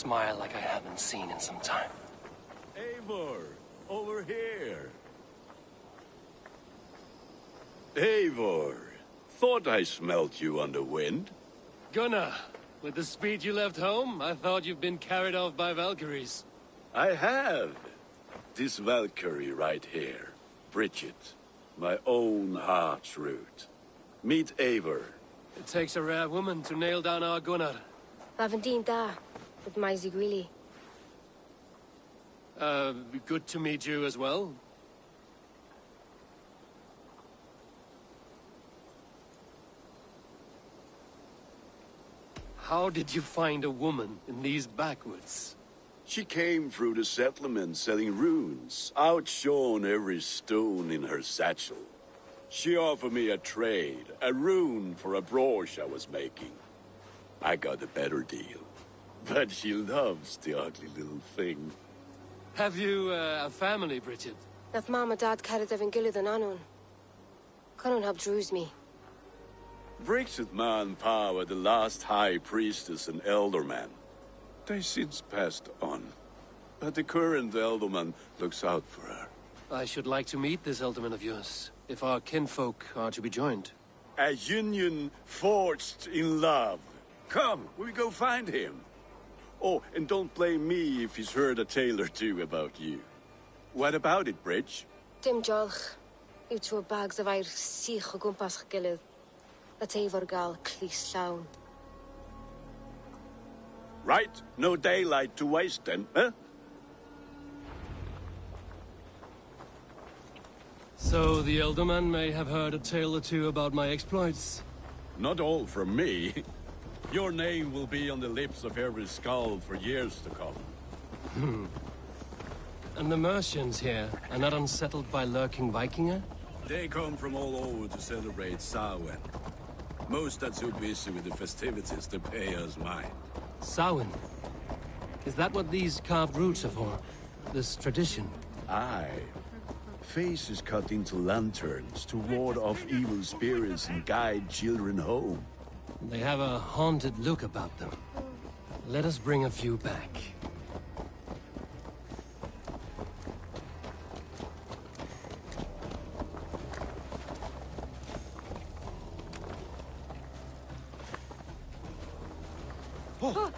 smile like I haven't seen in some time. Eivor, over here. Eivor, thought I smelt you on the wind. Gunnar, with the speed you left home, I thought you've been carried off by Valkyries. I have. This Valkyrie right here, Bridget, my own heart's root. Meet Eivor. It takes a rare woman to nail down our Gunnar. Lavendine da, with Maisy Greeley. Good to meet you as well. How did you find a woman in these backwoods? She came through the settlement selling runes, outshone every stone in her satchel. She offered me a trade, a rune for a brooch I was making. I got a better deal. But she loves the ugly little thing. Have you a family, Bridget? Naf mama dad carried evan gilid an anun. Cannon helped druise me. Bridget man Pa were the last high priestess and elderman. They since passed on. But the current elderman looks out for her. I should like to meet this elderman of yours, if our kinfolk are to be joined. A union forged in love. Come, we go find him. Oh, and don't blame me if he's heard a tale or two about you. What about it, Bridge? Dim jolch. Yw tŵ bags of air sych o gwmpas gilydd. A Eivor gal clis llawn. Right, no daylight to waste then, huh? So the elderman may have heard a tale or two about my exploits. Not all from me. Your name will be on the lips of every skull for years to come. And the Mercians here are not unsettled by lurking Vikinger? They come from all over to celebrate Samhain. Most are too busy with the festivities to pay us mind. Samhain? Is that what these carved roots are for? This tradition? Aye. Faces cut into lanterns to ward off evil spirits and guide children home. They have a haunted look about them. Let us bring a few back. Oh.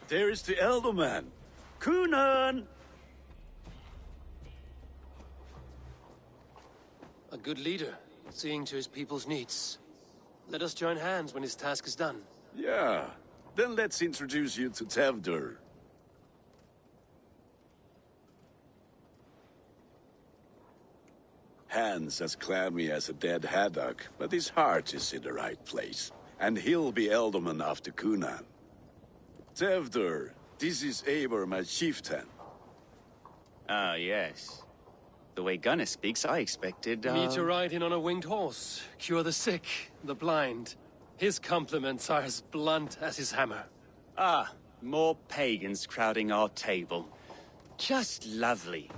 There is the Elderman. Kunan! A good leader, seeing to his people's needs. Let us join hands when his task is done. Yeah. Then let's introduce you to Tevdur. Hands as clammy as a dead haddock, but his heart is in the right place. And he'll be Elderman after Kunan. Tevdur, this is Eivor, my chieftain. Ah, yes. The way Gunnar speaks, I expected, Me to ride in on a winged horse, cure the sick, the blind. His compliments are as blunt as his hammer. Ah, more pagans crowding our table. Just lovely.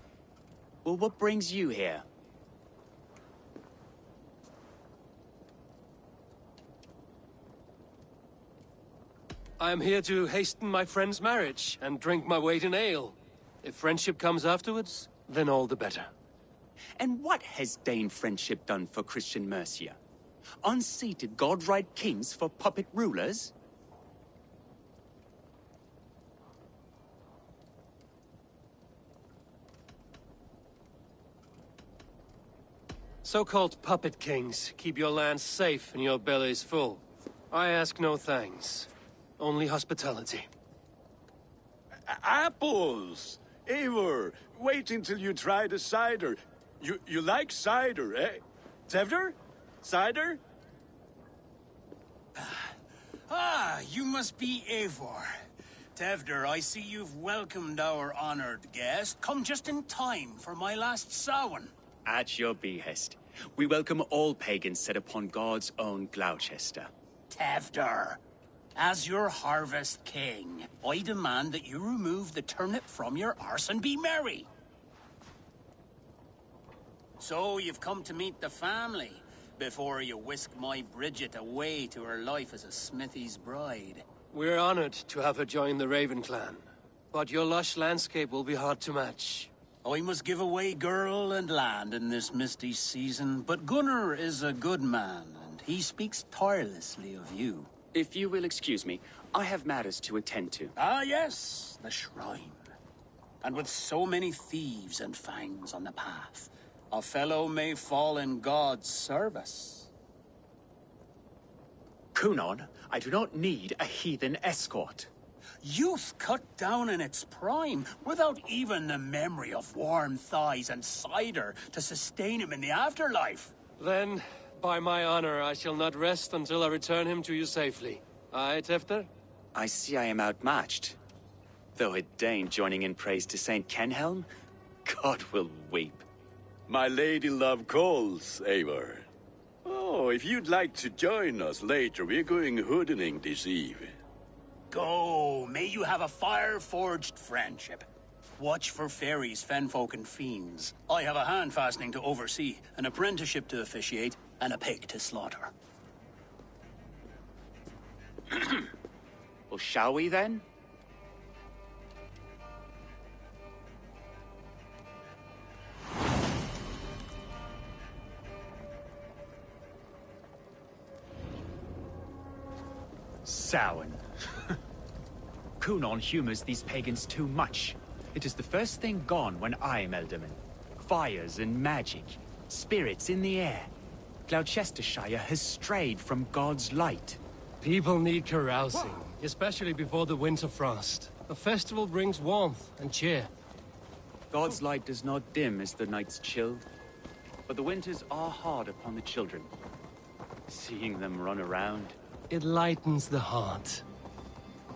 Well, what brings you here? I am here to hasten my friend's marriage and drink my weight in ale. If friendship comes afterwards, then all the better. And what has Dane friendship done for Christian Mercia? Unseated god-right kings for puppet rulers? So-called puppet kings keep your lands safe and your bellies full. I ask no thanks. Only hospitality. Apples! Eivor, wait until you try the cider. You like cider, eh? Tevdur? Cider? Ah, you must be Eivor. Tevdur, I see you've welcomed our honored guest. Come just in time for my last Samhain. At your behest. We welcome all pagans set upon God's own Gloucester. Tevdur, as your harvest king, I demand that you remove the turnip from your arse and be merry. So you've come to meet the family, before you whisk my Bridget away to her life as a smithy's bride. We're honored to have her join the Raven clan. But your lush landscape will be hard to match. I must give away girl and land in this misty season, but Gunnar is a good man, and he speaks tirelessly of you. If you will excuse me, I have matters to attend to. Ah, yes, the shrine. And with so many thieves and fangs on the path, a fellow may fall in God's service. Kunon, I do not need a heathen escort. Youth cut down in its prime, without even the memory of warm thighs and cider to sustain him in the afterlife. Then, by my honor, I shall not rest until I return him to you safely. Aye, Tefter? I see I am outmatched. Though a Dane joining in praise to Saint Kenhelm, God will weep. My lady love calls, Eivor. Oh, if you'd like to join us later, we're going hoodening this eve. Go, may you have a fire-forged friendship. Watch for fairies, fenfolk, and fiends. I have a hand fastening to oversee, an apprenticeship to officiate, and a pig to slaughter. Well, shall we then? Samhain. Kunon humors these pagans too much. It is the first thing gone when I am Elderman. Fires and magic, spirits in the air. Gloucestershire has strayed from God's light. People need carousing, especially before the winter frost. A festival brings warmth and cheer. God's light does not dim as the nights chill, but the winters are hard upon the children. Seeing them run around... It lightens the heart.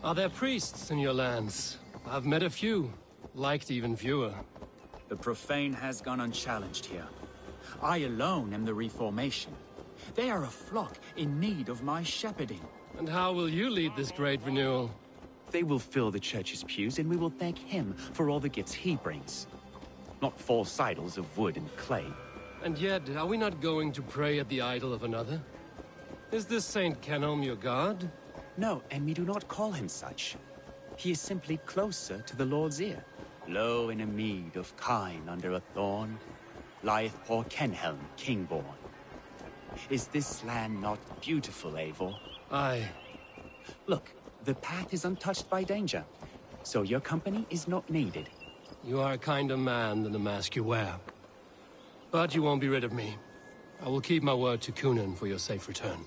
Are there priests in your lands? I've met a few, liked even fewer. The profane has gone unchallenged here. I alone am the Reformation. They are a flock in need of my shepherding. And how will you lead this great renewal? They will fill the church's pews, and we will thank him for all the gifts he brings. Not false idols of wood and clay. And yet, are we not going to pray at the idol of another? Is this Saint Kenhelm your god? No, and we do not call him such. He is simply closer to the Lord's ear. Low in a mead of kine under a thorn, lieth poor Kenhelm, king-born. Is this land not beautiful, Eivor? Aye. Look, the path is untouched by danger, so your company is not needed. You are a kinder man than the mask you wear. But you won't be rid of me. I will keep my word to Kunon for your safe return.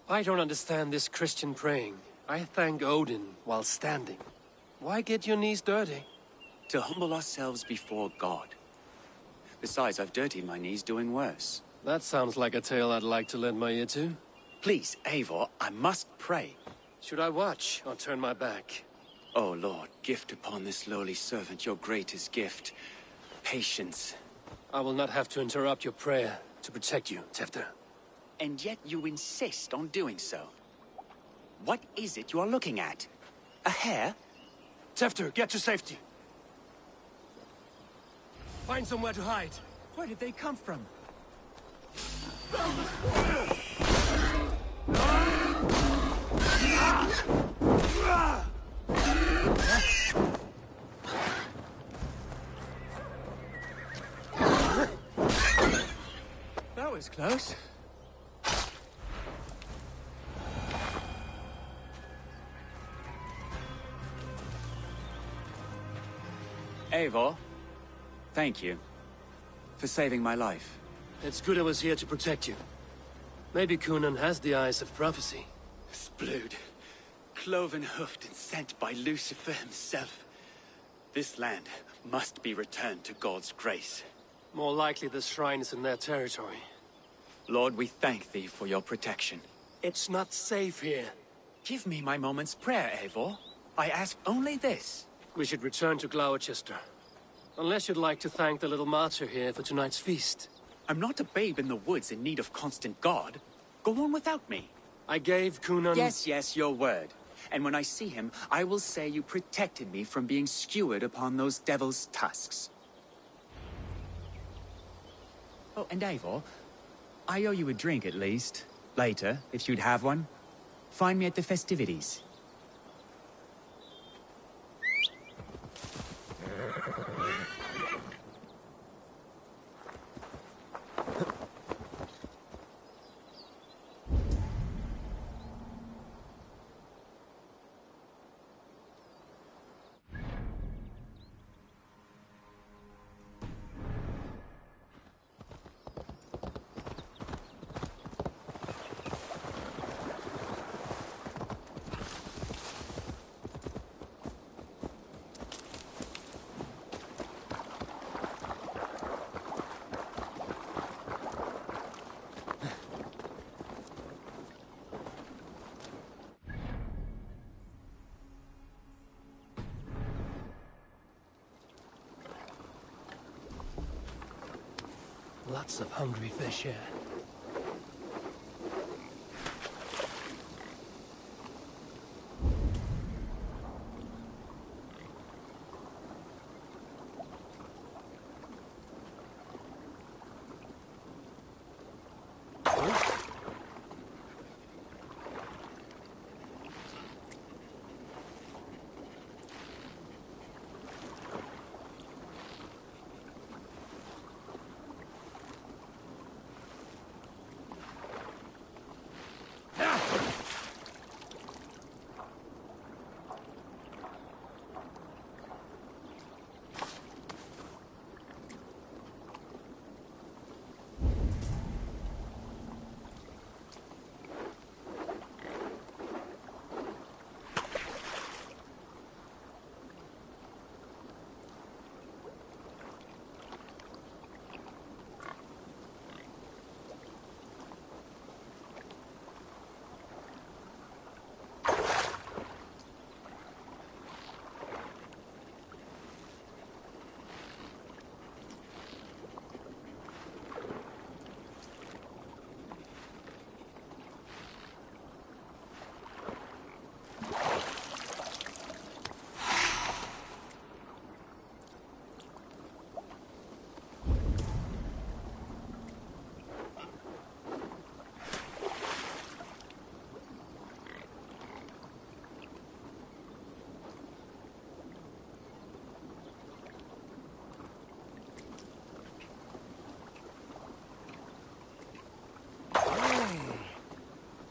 I don't understand this Christian praying. I thank Odin while standing. Why get your knees dirty? To humble ourselves before God. Besides, I've dirtied my knees doing worse. That sounds like a tale I'd like to lend my ear to. Please, Eivor, I must pray. Should I watch or turn my back? Oh, Lord, gift upon this lowly servant your greatest gift. Patience. I will not have to interrupt your prayer to protect you, Tefter. And yet you insist on doing so. What is it you are looking at? A hare? Tefter, get to safety. Find somewhere to hide. Where did they come from? That was close. Eivor, thank you for saving my life. It's good I was here to protect you. Maybe Kunon has the eyes of prophecy. Splode. Cloven-hoofed and sent by Lucifer himself. This land must be returned to God's grace. More likely the shrine is in their territory. Lord, we thank thee for your protection. It's not safe here. Give me my moment's prayer, Eivor. I ask only this. We should return to Gloucester. Unless you'd like to thank the little martyr here for tonight's feast. I'm not a babe in the woods in need of constant guard. Go on without me. I gave Cunan... Yes, your word. And when I see him, I will say you protected me from being skewered upon those devil's tusks. Oh, and Eivor, I owe you a drink at least. Later, if you'd have one. Find me at the festivities. Lots of hungry fish here.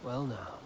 Well now.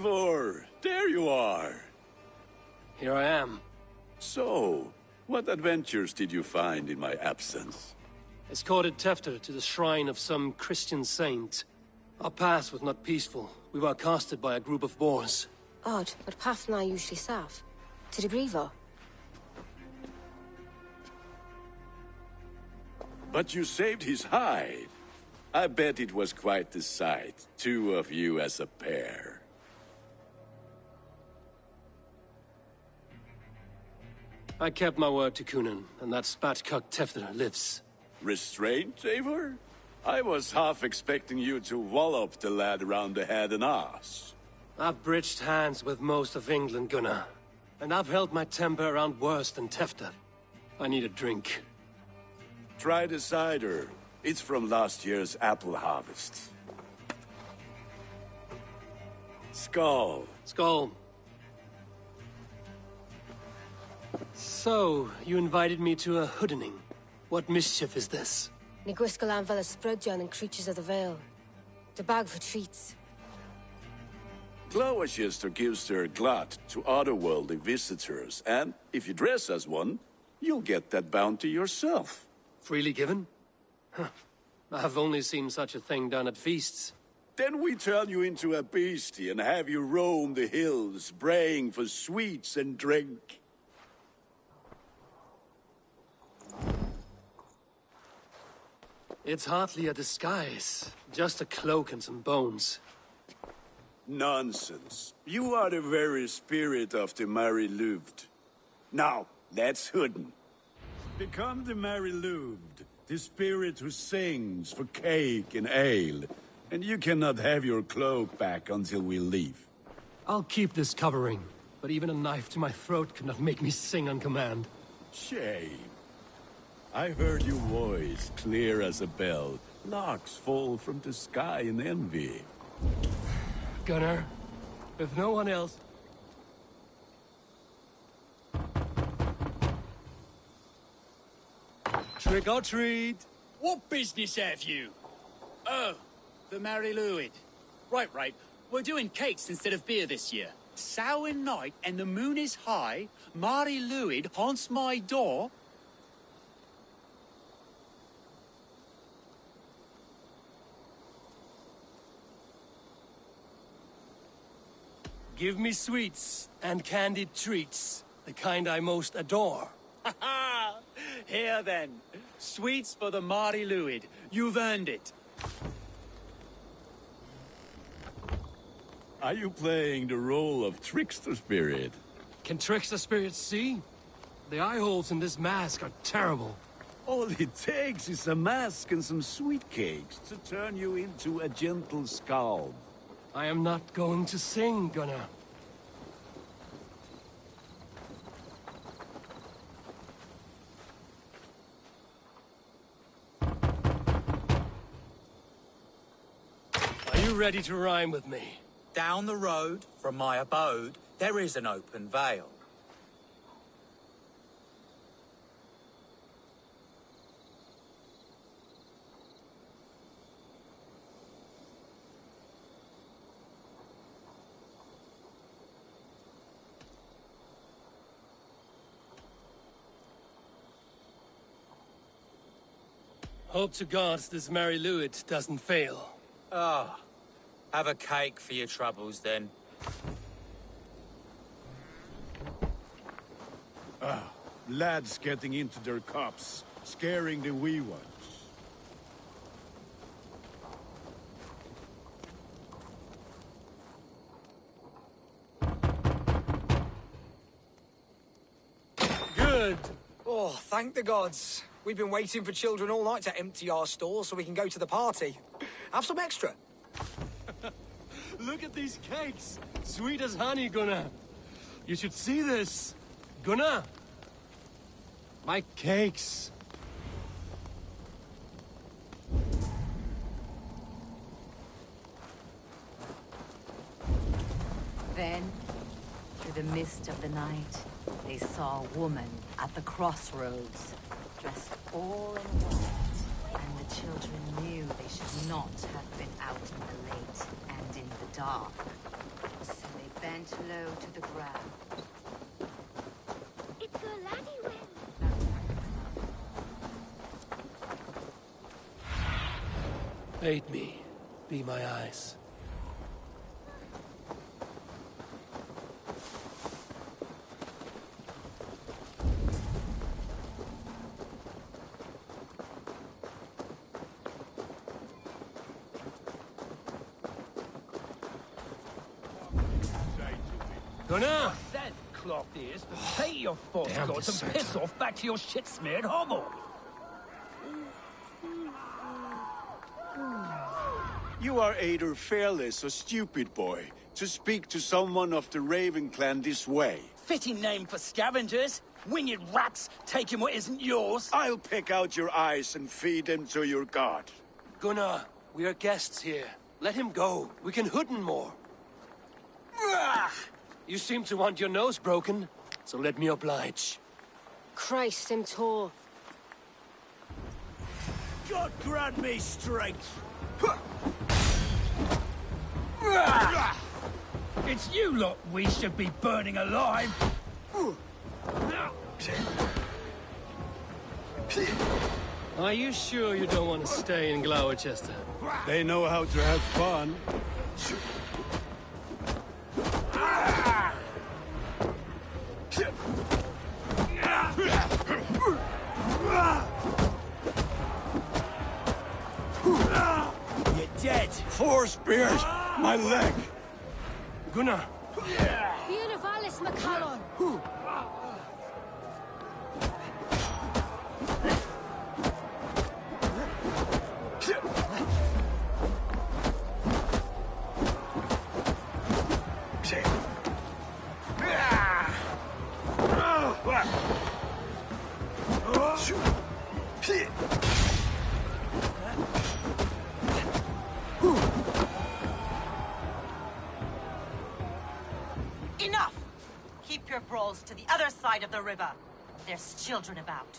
Eivor! There you are! Here I am. So, what adventures did you find in my absence? Escorted Tefter to the shrine of some Christian saint. Our path was not peaceful. We were accosted by a group of boars. Odd, but path na usually safe. To the Grievo. But you saved his hide. I bet it was quite the sight, two of you as a pair. I kept my word to Kunan, and that spatcock Tefter lives. Restraint, Eivor? I was half expecting you to wallop the lad around the head and ass. I've bridged hands with most of England, Gunnar. And I've held my temper around worse than Tefter. I need a drink. Try the cider. It's from last year's apple harvest. Skull. Skull. So, you invited me to a hoodening. What mischief is this? Ni gwisgal anfel ysbrydion and creatures of the Vale. The bag for treats. Gloucester gives their glut to otherworldly visitors, and if you dress as one, you'll get that bounty yourself. Freely given? Huh. I've only seen such a thing done at feasts. Then we turn you into a beastie and have you roam the hills, braying for sweets and drink. It's hardly a disguise. Just a cloak and some bones. Nonsense. You are the very spirit of the Mary Louved. Now, let's hoodin. Become the Mary Louved, the spirit who sings for cake and ale. And you cannot have your cloak back until we leave. I'll keep this covering, but even a knife to my throat could not make me sing on command. Shame. I heard your voice clear as a bell. Larks fall from the sky in envy. Gunnar, if no one else... Trick or treat! What business have you? Oh, the Mary Lwyd. Right. We're doing cakes instead of beer this year. Samhain night and the moon is high. Mary Lwyd haunts my door. Give me sweets and candied treats, the kind I most adore. Ha! Here then, sweets for the Mary Lwyd. You've earned it. Are you playing the role of trickster spirit? Can trickster spirits see? The eye holes in this mask are terrible. All it takes is a mask and some sweet cakes to turn you into a gentle skald. I am not going to sing, Gunnar. Are you ready to rhyme with me? Down the road from my abode, there is an open vale. Hope to gods this Mary Lwyd doesn't fail. Ah, have a cake for your troubles then. Lads getting into their cups, scaring the wee ones. Good. Oh, thank the gods. We've been waiting for children all night to empty our stores so we can go to the party. Have some extra. Look at these cakes! Sweet as honey, Gunnar. You should see this. Gunnar! My cakes. Then, through the mist of the night, they saw a woman at the crossroads, dressed all in white, and the children knew they should not have been out in the late and in the dark. So they bent low to the ground. It's a laddie well. Aid me. Be my eyes. Gunnar! Said clocked ears, pay your false Damn gods and deserter. piss off back to your shit-smeared hovel. You are either fearless or stupid, boy, to speak to someone of the Raven clan this way. Fitting name for scavengers. Winged rats taking what isn't yours. I'll pick out your eyes and feed them to your god. Gunnar, we are guests here. Let him go. We can hooden more. You seem to want your nose broken, so let me oblige. Christ, him tall. God grant me strength. It's you lot we should be burning alive. Are you sure you don't want to stay in Gloucester? They know how to have fun. You're dead. 4 spears! My leg! Gunnar! Bíana Valis Macallon. Enough! Keep your brawls to the other side of the river. There's children about.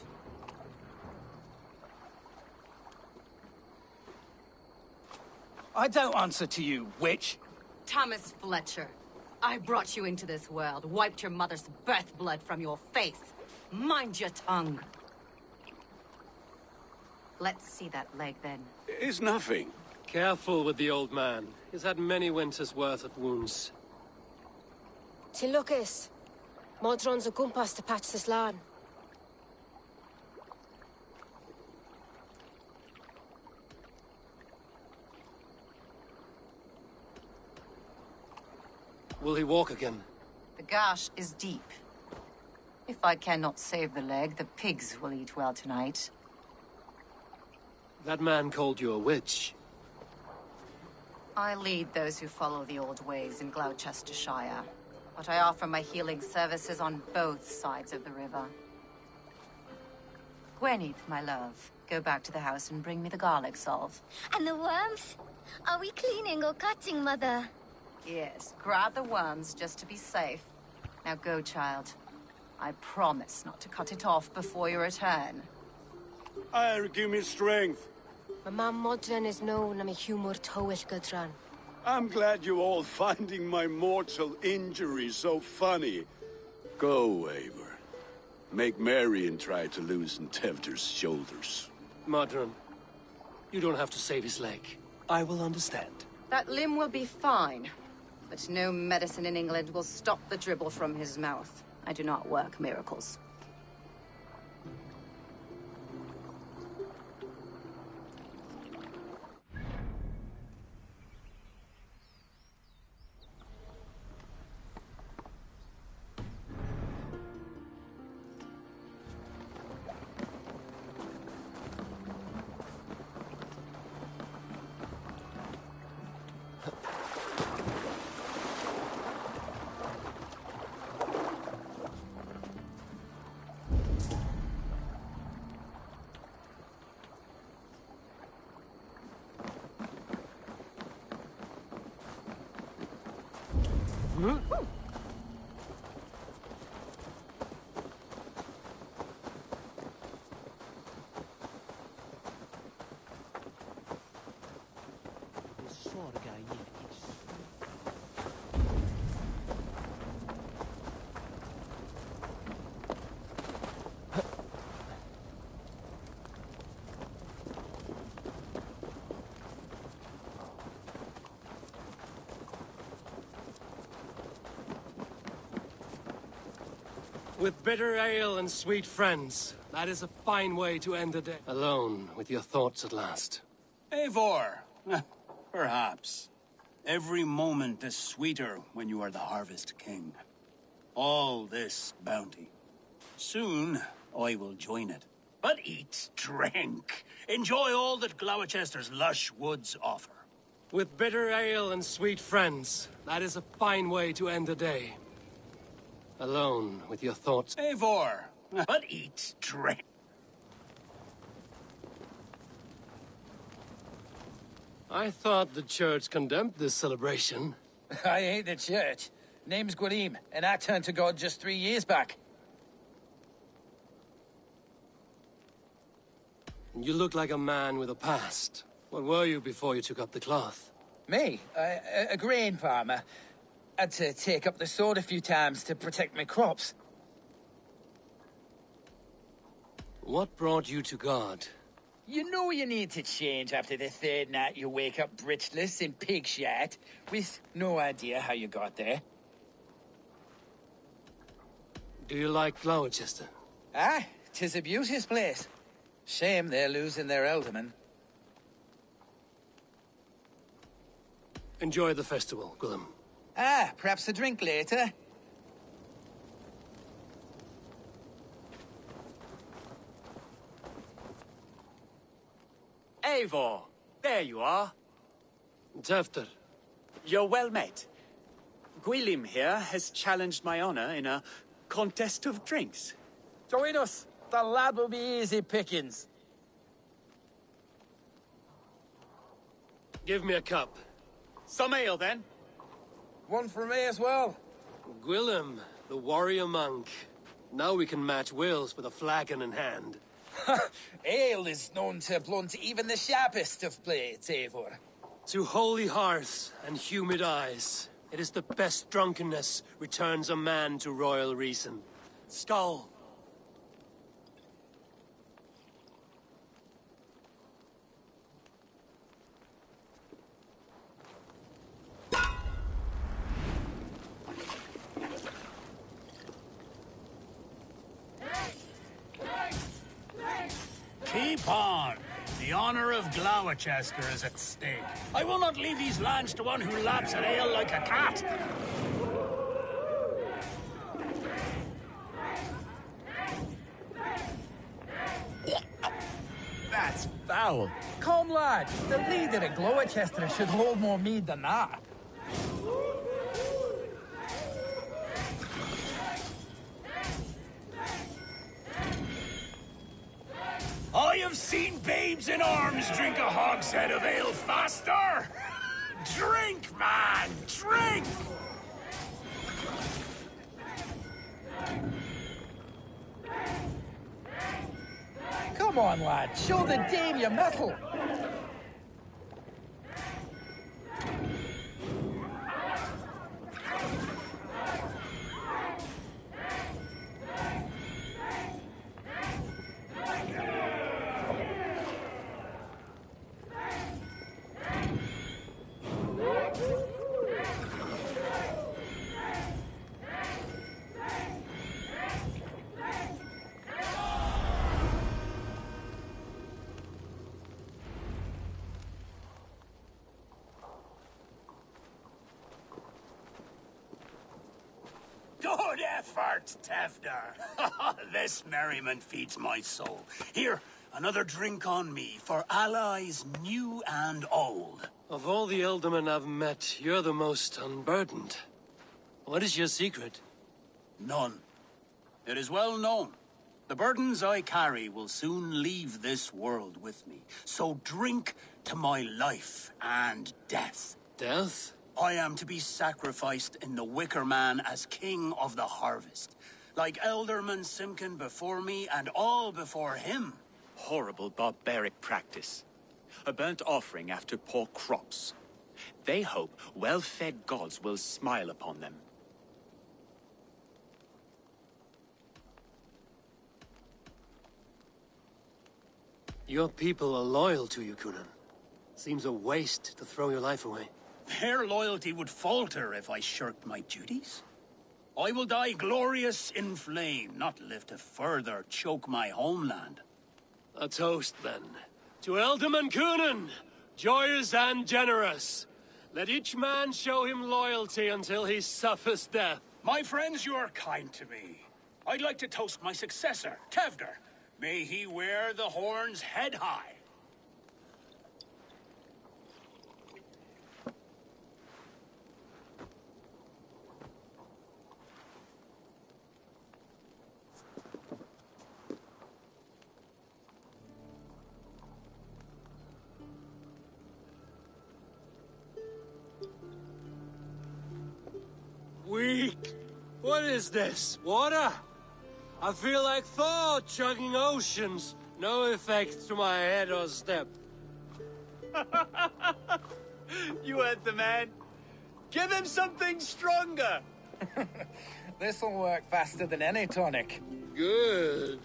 I don't answer to you, witch. Thomas Fletcher, I brought you into this world, wiped your mother's birth blood from your face. Mind your tongue. Let's see that leg, then. It's nothing. Careful with the old man. He's had many winters' worth of wounds. Till Lucas. Modron's a gumpas to patch this land. Will he walk again? The gash is deep. If I cannot save the leg, the pigs will eat well tonight. That man called you a witch. I lead those who follow the old ways in Gloucestershire, but I offer my healing services on both sides of the river. Gweneth, my love, go back to the house and bring me the garlic salve. And the worms? Are we cleaning or cutting, Mother? Yes, grab the worms just to be safe. Now go, child. I promise not to cut it off before you return. Give me strength. My mam Modron is known am a humor towish gudran. I'm glad you all finding my mortal injury so funny. Go, Eivor. Make merry and try to loosen Tevder's shoulders. Modron, you don't have to save his leg. I will understand. That limb will be fine, but no medicine in England will stop the dribble from his mouth. I do not work miracles. With bitter ale and sweet friends. That is a fine way to end the day. Alone with your thoughts at last. Eivor, perhaps. Every moment is sweeter when you are the Harvest King. All this bounty. Soon, I will join it. But eat, drink, enjoy all that Gloucester's lush woods offer. With bitter ale and sweet friends. That is a fine way to end the day. Alone with your thoughts. Eivor, but eat, drink. I thought the church condemned this celebration. I hate the church. Name's Gwarim, and I turned to God just 3 years back. You look like a man with a past. What were you before you took up the cloth? Me? A grain farmer. Had to take up the sword a few times to protect my crops. What brought you to God? You know you need to change after the third night you wake up britchless in pig shit, with no idea how you got there. Do you like Gloucester? Ah, 'tis a beauteous place. Shame they're losing their alderman. Enjoy the festival, Gwillem. Ah, perhaps a drink later. Eivor, there you are. Tefter. You're well met. Gwilym here has challenged my honor in a contest of drinks. Join us. The lad will be easy pickings. Give me a cup. Some ale, then. One for me as well. Gwillem, the warrior monk. Now we can match wills with a flagon in hand. Ale is known to blunt even the sharpest of blades, Eivor. To holy hearths and humid eyes, it is the best drunkenness returns a man to royal reason. Skull. Keep on. The honor of Gloucester is at stake. I will not leave these lands to one who laps at ale like a cat. That's foul. Come, lad. The leader of Gloucester should hold more mead than that. I have seen babes in arms drink a hogshead of ale faster! Drink, man! Drink! Come on, lad. Show the dame your mettle. Good effort, Tefter. This merriment feeds my soul. Here, another drink on me for allies new and old. Of all the ealdormen I've met, you're the most unburdened. What is your secret? None. It is well known. The burdens I carry will soon leave this world with me. So drink to my life and death. Death? I am to be sacrificed in the Wicker Man as king of the harvest. Like Elderman Simkin before me and all before him. Horrible barbaric practice. A burnt offering after poor crops. They hope well-fed gods will smile upon them. Your people are loyal to you, Kunan. Seems a waste to throw your life away. Their loyalty would falter if I shirked my duties. I will die glorious in flame, not live to further choke my homeland. A toast, then. To Ealdorman Coonan, joyous and generous. Let each man show him loyalty until he suffers death. My friends, you are kind to me. I'd like to toast my successor, Tevder. May he wear the horns head high. Weak. What is this? Water? I feel like Thor chugging oceans. No effect to my head or step. You heard the man. Give him something stronger. This'll work faster than any tonic. Good.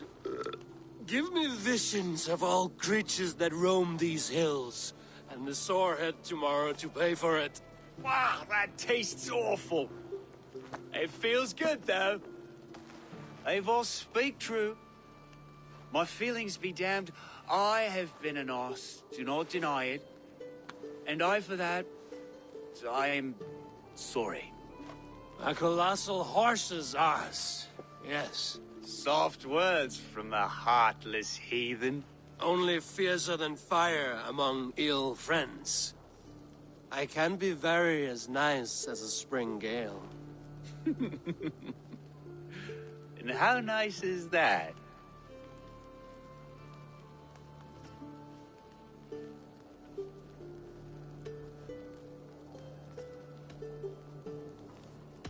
Give me visions of all creatures that roam these hills, and the sore head tomorrow to pay for it. Wow, that tastes awful. It feels good, though. Eivor, speak true. My feelings be damned. I have been an arse, do not deny it. And I for that, I am sorry. A colossal horse's arse, yes. Soft words from the heartless heathen. Only fiercer than fire among ill friends. I can be very as nice as a spring gale. And how nice is that?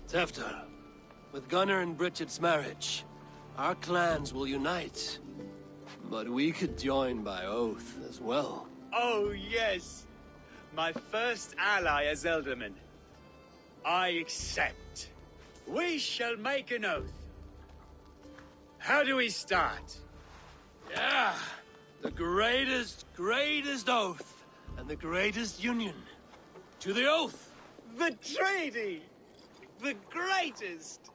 Tefter, with Gunnar and Bridget's marriage, our clans will unite. But we could join by oath as well. Oh, yes. My first ally as Ealdorman. I accept. We shall make an oath. How do we start? Yeah, the greatest oath, and the greatest union. To the oath! The treaty! The greatest!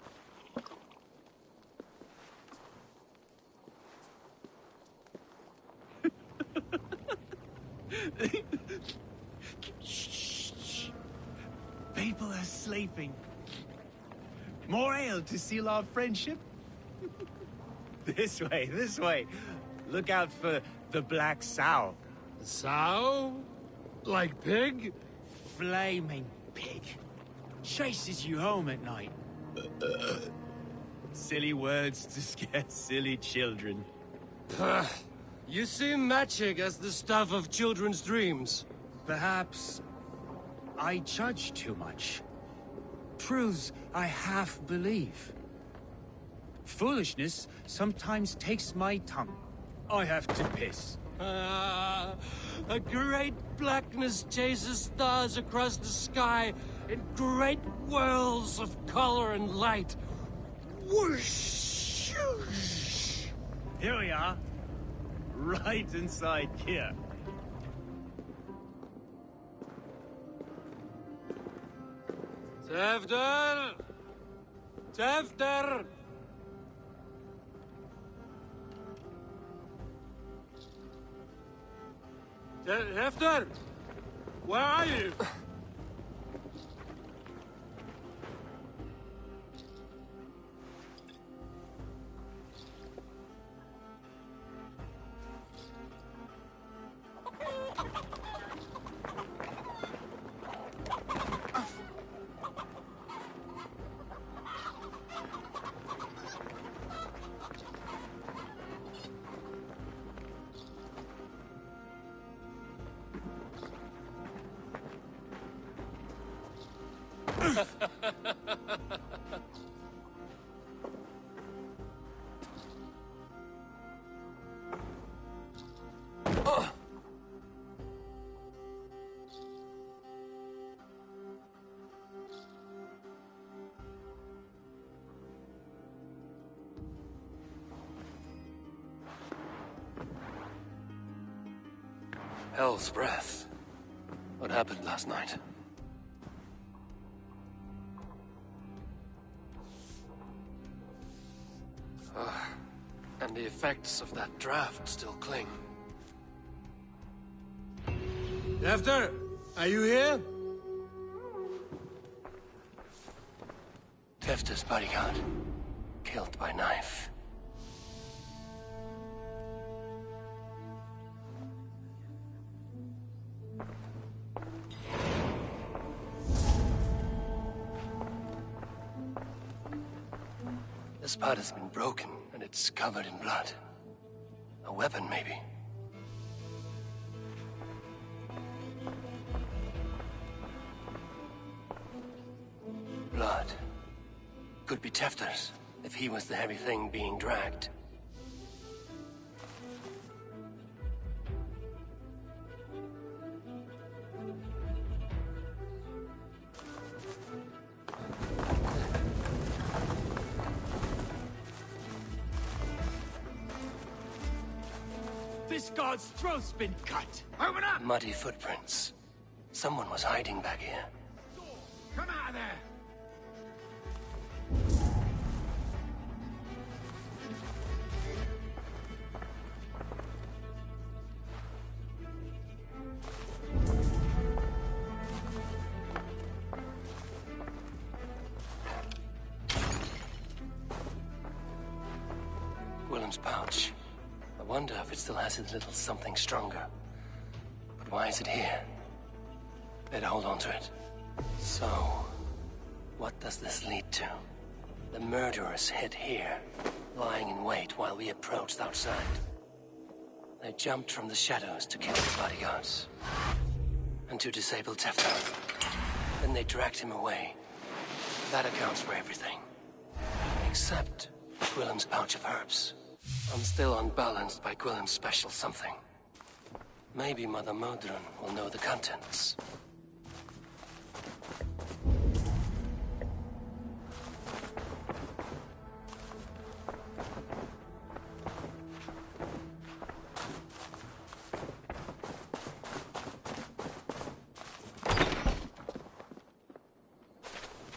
Shh. People are sleeping. More ale to seal our friendship? This way. Look out for the black sow. Sow? Like pig? Flaming pig. Chases you home at night. Silly words to scare silly children. You see magic as the stuff of children's dreams. Perhaps I judge too much. Truths I half believe. Foolishness sometimes takes my tongue. I have to piss. A great blackness chases stars across the sky in great whirls of color and light. Whoosh! Here we are. Right inside here. Tefter! Tefter! Tefter! Where are you? Hell's breath. What happened last night? And the effects of that draft still cling. Tefter, are you here? Tefter's bodyguard. Killed by knife. The spot has been broken, and it's covered in blood. A weapon, maybe. Blood. Could be Tefter's, if he was the heavy thing being dragged. This guard's throat's been cut. Open up! Muddy footprints. Someone was hiding back here. Come out of there! Willem's pouch. I wonder if it still has his little something stronger. But why is it here? Better hold on to it. So, what does this lead to? The murderers hid here, lying in wait while we approached outside. They jumped from the shadows to kill the bodyguards. And to disable Tefter. Then they dragged him away. That accounts for everything. Except Gwillem's pouch of herbs. I'm still unbalanced by Gwillem's special something. Maybe Mother Modron will know the contents.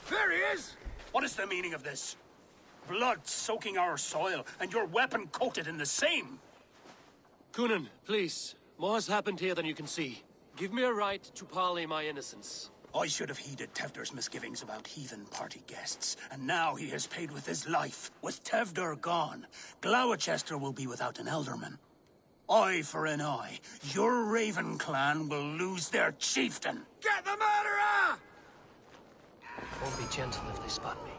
There he is! What is the meaning of this? Blood soaking our soil, and your weapon coated in the same! Coonan, please. More has happened here than you can see. Give me a right to parley my innocence. I should have heeded Tevder's misgivings about heathen party guests, and now he has paid with his life. With Tevder gone, Gloucester will be without an elderman. Eye for an eye. Your Raven clan will lose their chieftain. Get the murderer! Won't be gentle if they spot me.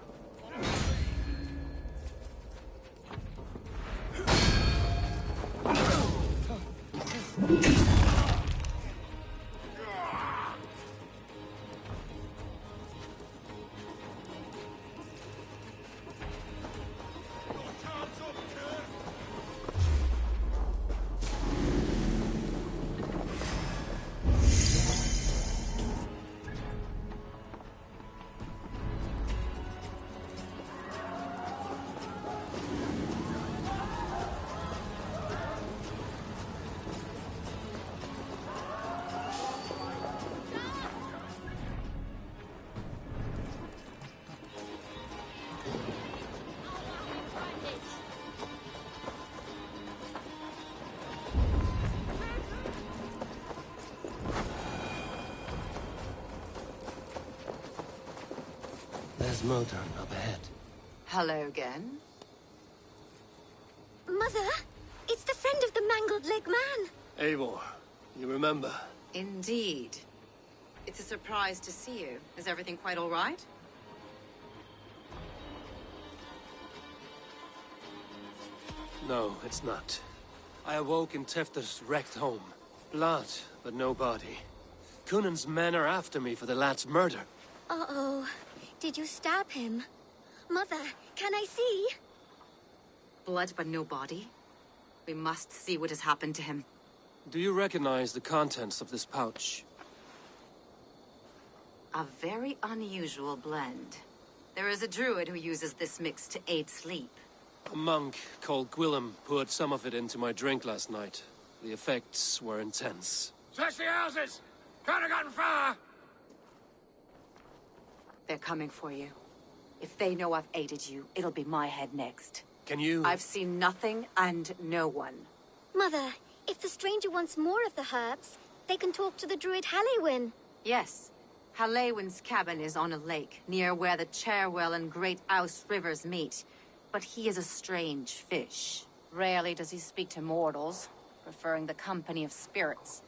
There's Modron up ahead. Hello again. Mother, it's the friend of the mangled leg man. Eivor, you remember? Indeed. It's a surprise to see you. Is everything quite all right? No, it's not. I awoke in Tefter's wrecked home. Blood, but no body. Coonan's men are after me for the lad's murder. Uh-oh. Did you stab him? Mother, can I see? Blood but no body? We must see what has happened to him. Do you recognize the contents of this pouch? A very unusual blend. There is a druid who uses this mix to aid sleep. A monk called Gwillem poured some of it into my drink last night. The effects were intense. Search the houses! Can't have gotten far! They're coming for you. If they know I've aided you, it'll be my head next. Can you... I've seen nothing and no one. Mother, if the stranger wants more of the herbs, they can talk to the druid Halewyn. Yes. Halewyn's cabin is on a lake, near where the Cherwell and Great Ouse rivers meet. But he is a strange fish. Rarely does he speak to mortals, preferring the company of spirits.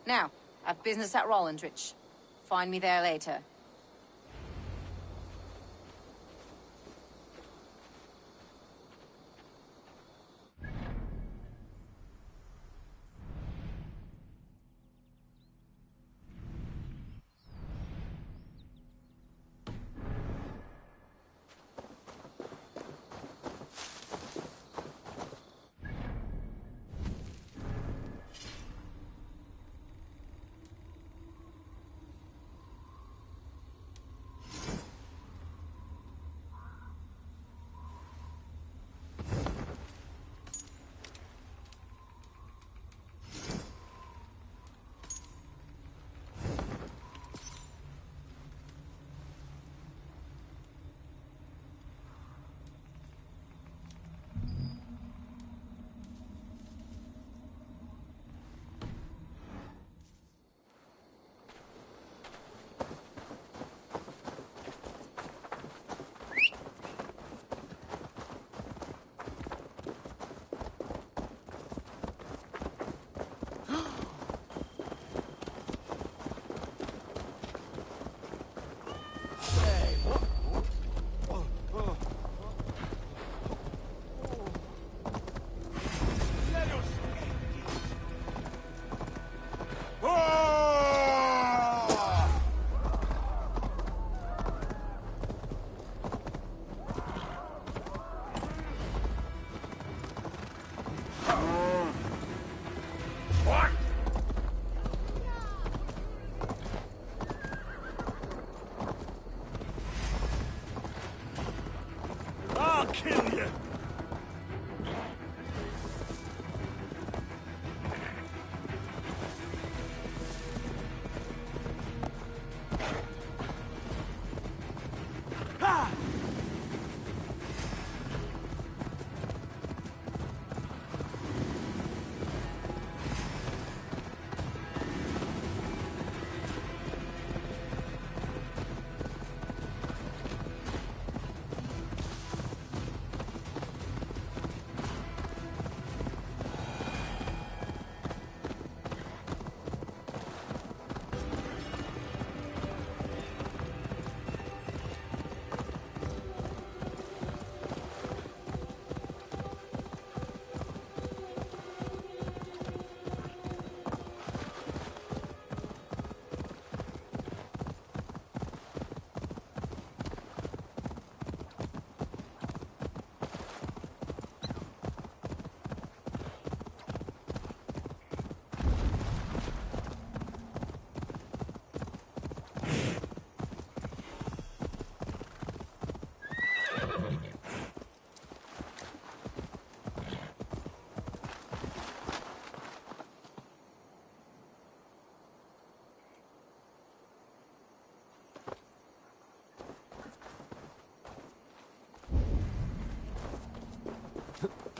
Now, I've business at Rollindrich. Find me there later.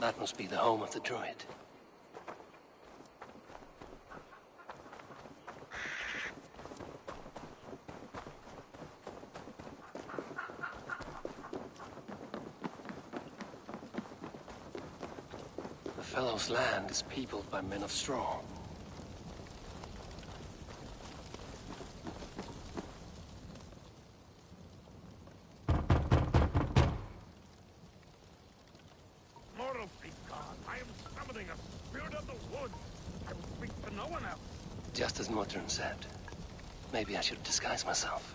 That must be the home of the druid. The fellow's land is peopled by men of straw. Just as Modron said. Maybe I should disguise myself.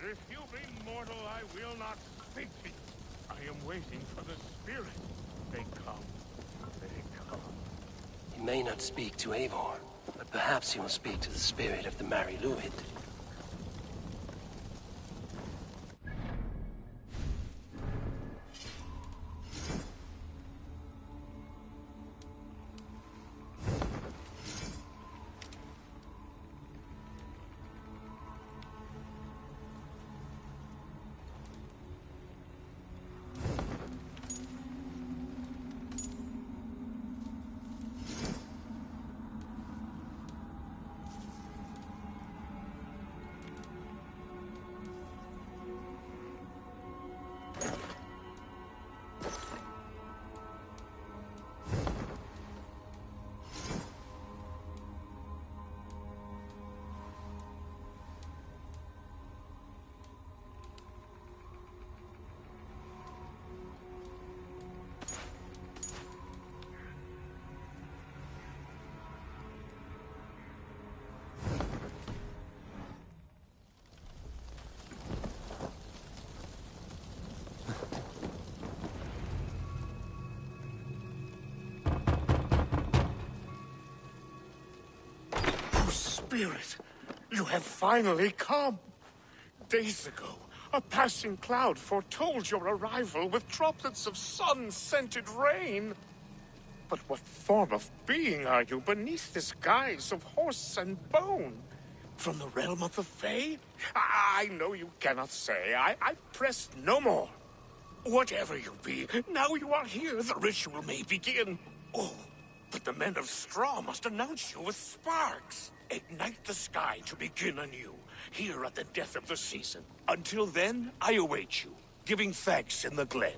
If you be mortal, I will not speak to you. I am waiting for the spirit. They come. They come. He may not speak to Eivor, but perhaps he will speak to the spirit of the Mari Luid. Spirit, you have finally come. Days ago, a passing cloud foretold your arrival with droplets of sun-scented rain. But what form of being are you beneath this guise of horse and bone? From the realm of the Fae? I know you cannot say. I press no more. Whatever you be, now you are here, the ritual may begin. Oh, but the men of straw must announce you with sparks. Ignite the sky to begin anew, here at the death of the season. Until then, I await you, giving thanks in the glen.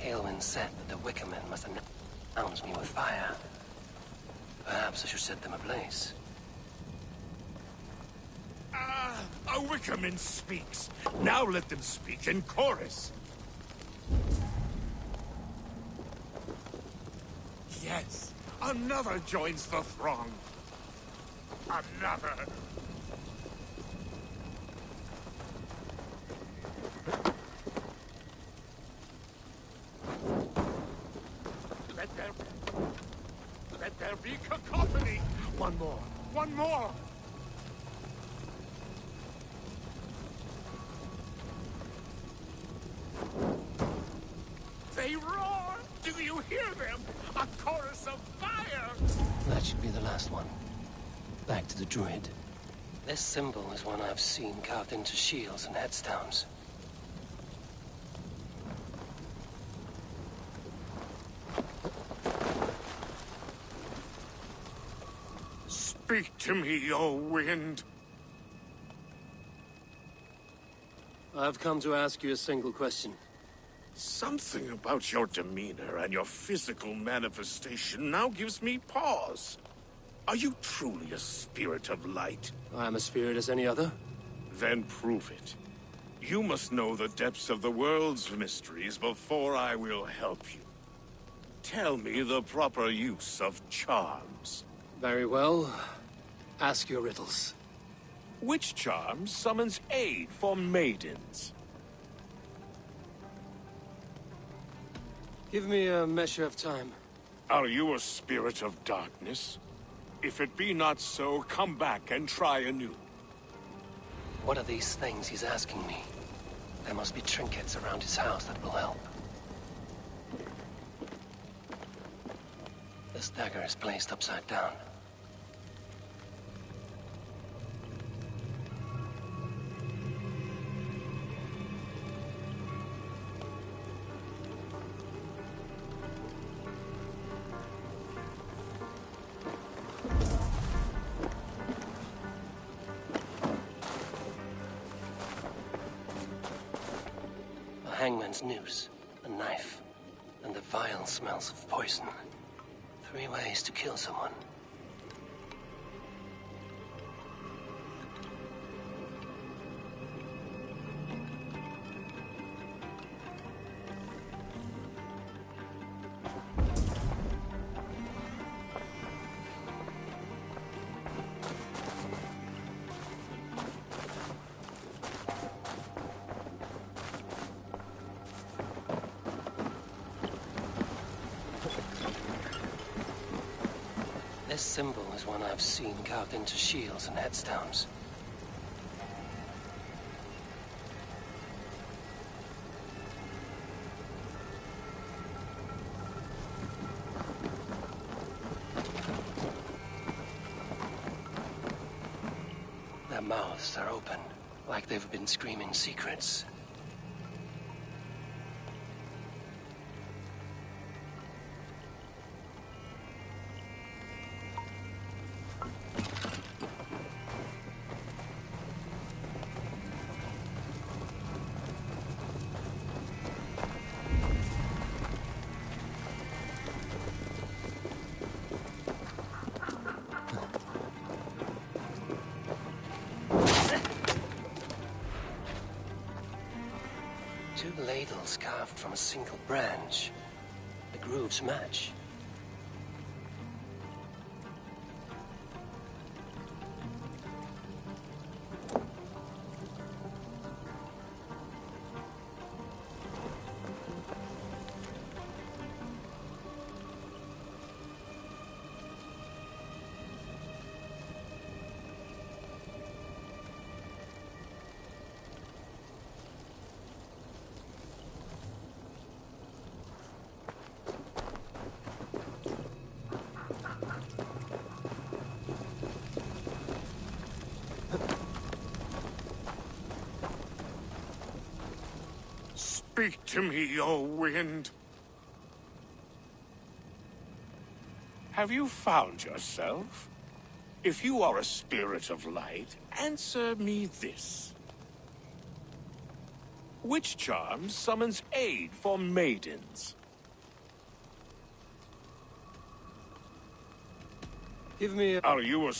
Aelwyn said that the Wicker Men must announce me with fire. Perhaps I should set them ablaze. A Wickerman speaks. Now let them speak in chorus. Yes, another joins the throng. Another. Let there be cacophony. One more. One more. They roar! Do you hear them? A chorus of fire! That should be the last one. Back to the druid. This symbol is one I've seen carved into shields and headstones. Speak to me, O wind. I've come to ask you a single question. Something about your demeanor and your physical manifestation now gives me pause. Are you truly a spirit of light? I am a spirit as any other. Then prove it. You must know the depths of the world's mysteries before I will help you. Tell me the proper use of charms. Very well. Ask your riddles. Which charm summons aid for maidens? Give me a measure of time. Are you a spirit of darkness? If it be not so, come back and try anew. What are these things he's asking me? There must be trinkets around his house that will help. This dagger is placed upside down. Hangman's noose, a knife, and the vile smells of poison. 3 ways to kill someone. This symbol is one I've seen carved into shields and headstones. Their mouths are open, like they've been screaming secrets. Two ladles carved from a single branch. The grooves match. Speak to me, O wind. Have you found yourself? If you are a spirit of light, answer me this. Which charm summons aid for maidens? Give me a... Are you a...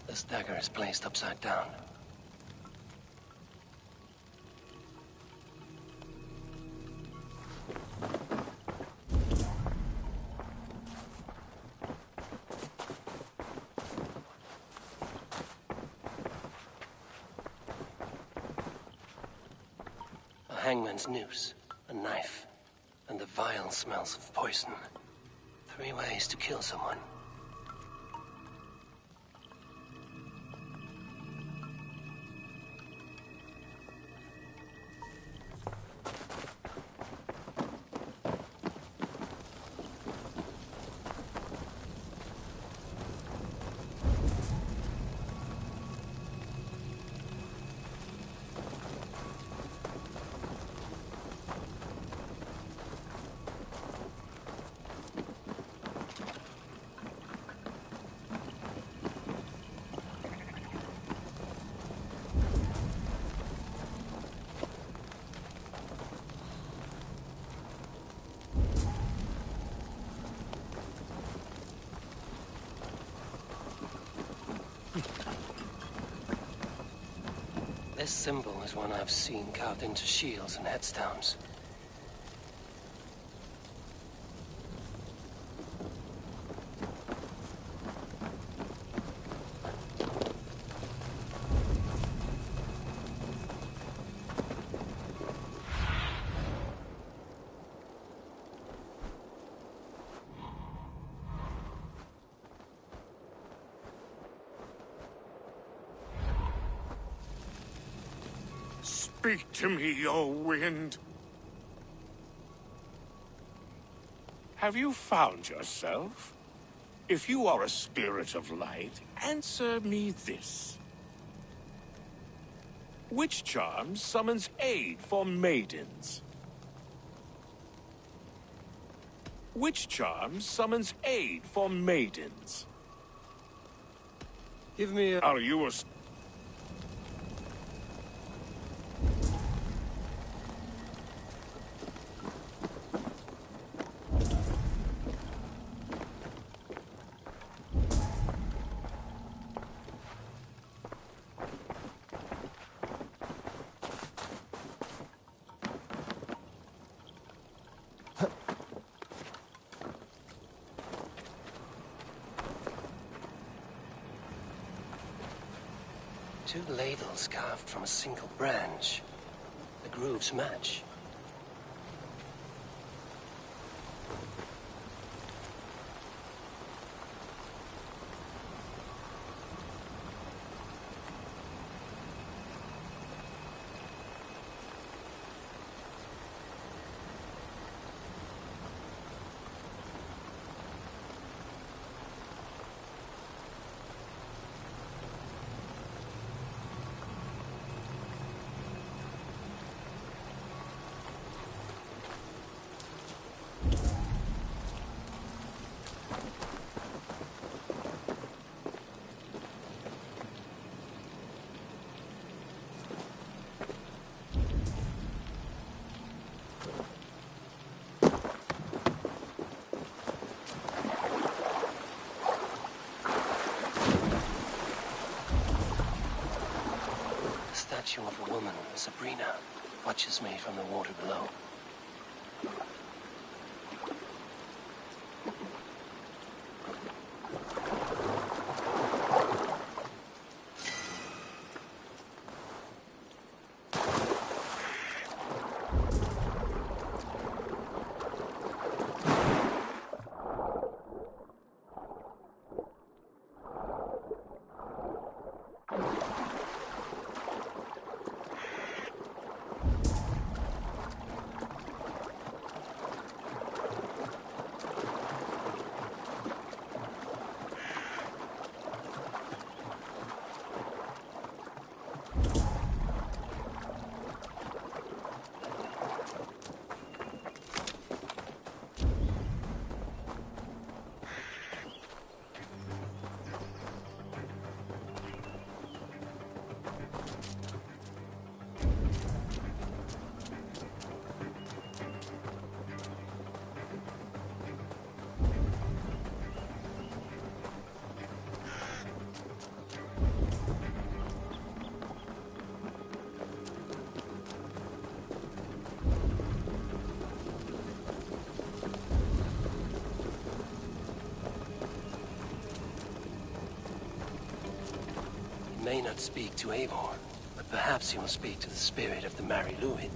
This dagger is placed upside down. A hangman's noose, a knife, and the vile smells of poison. 3 ways to kill someone. This symbol is one I've seen carved into shields and headstones. Speak to me, O wind. Have you found yourself? If you are a spirit of light, answer me this. Which charm summons aid for maidens? Which charm summons aid for maidens? Give me a... Are you a... Two ladles carved from a single branch. The grooves match. The statue of a woman, Sabrina, watches me from the water below. not speak to Eivor, but perhaps he will speak to the spirit of the Mari Luid.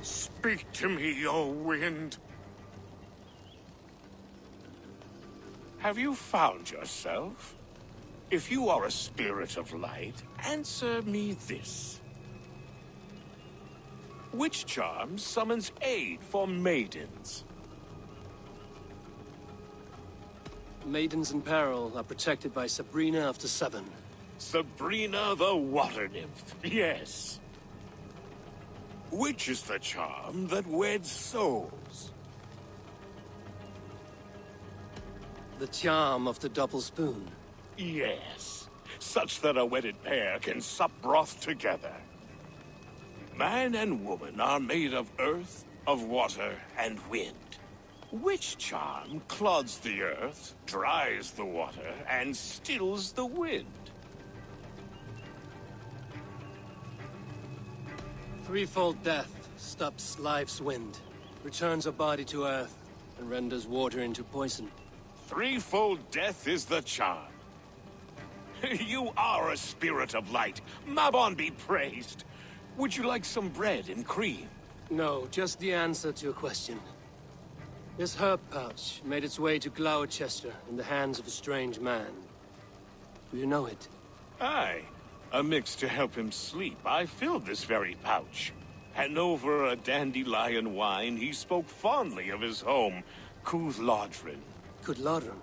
Speak to me, O wind. Have you found yourself? If you are a spirit of light, answer me this. Which charm summons aid for maidens? Maidens in peril are protected by Sabrina of the Seven. Sabrina the Water Nymph, yes. Which is the charm that weds souls? The charm of the double spoon. Yes, such that a wedded pair can sup broth together. Man and woman are made of earth, of water, and wind. Which charm clods the earth, dries the water, and stills the wind? Threefold death stops life's wind, returns a body to earth, and renders water into poison. Threefold death is the charm. You are a spirit of light. Mabon be praised. Would you like some bread and cream? No, just the answer to a question. This herb pouch made its way to Gloucester in the hands of a strange man. Do you know it? Aye. A mix to help him sleep. I filled this very pouch. And over a dandelion wine, he spoke fondly of his home, Cooth-Lodrin. Cooth-Lodrin?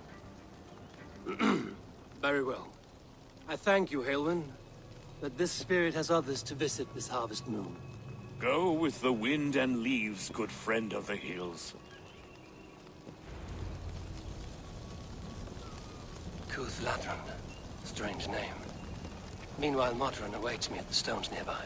Very well. I thank you, Halwyn, that this spirit has others to visit this harvest moon. Go with the wind and leaves, good friend of the hills. Cooth-Lodrin. Strange name. Meanwhile, Modron awaits me at the stones nearby.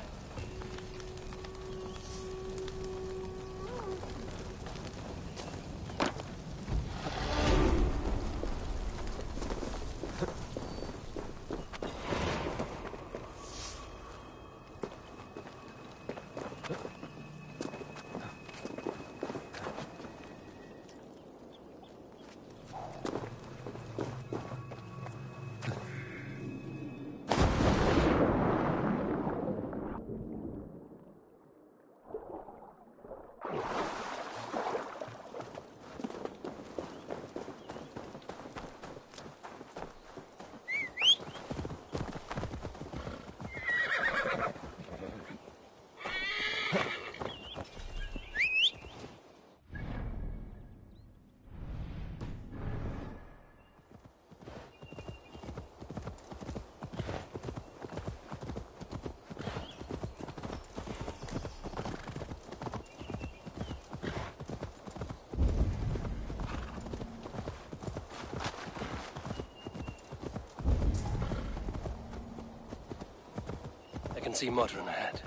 I can see Modron ahead.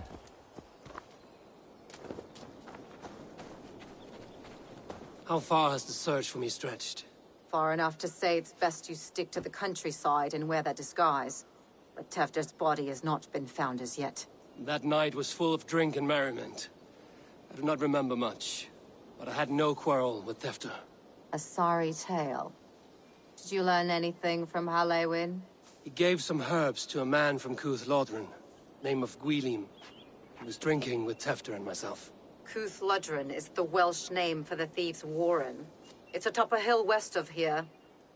How far has the search for me stretched? Far enough to say it's best you stick to the countryside and wear that disguise. But Tefder's body has not been found as yet. That night was full of drink and merriment. I do not remember much, but I had no quarrel with Tefder. A sorry tale. Did you learn anything from Halewin? He gave some herbs to a man from Cooth-Lodrin, name of Gwylim. He was drinking with Tefder and myself. Cooth-Lodrin is the Welsh name for the thieves' warren. It's atop a hill west of here.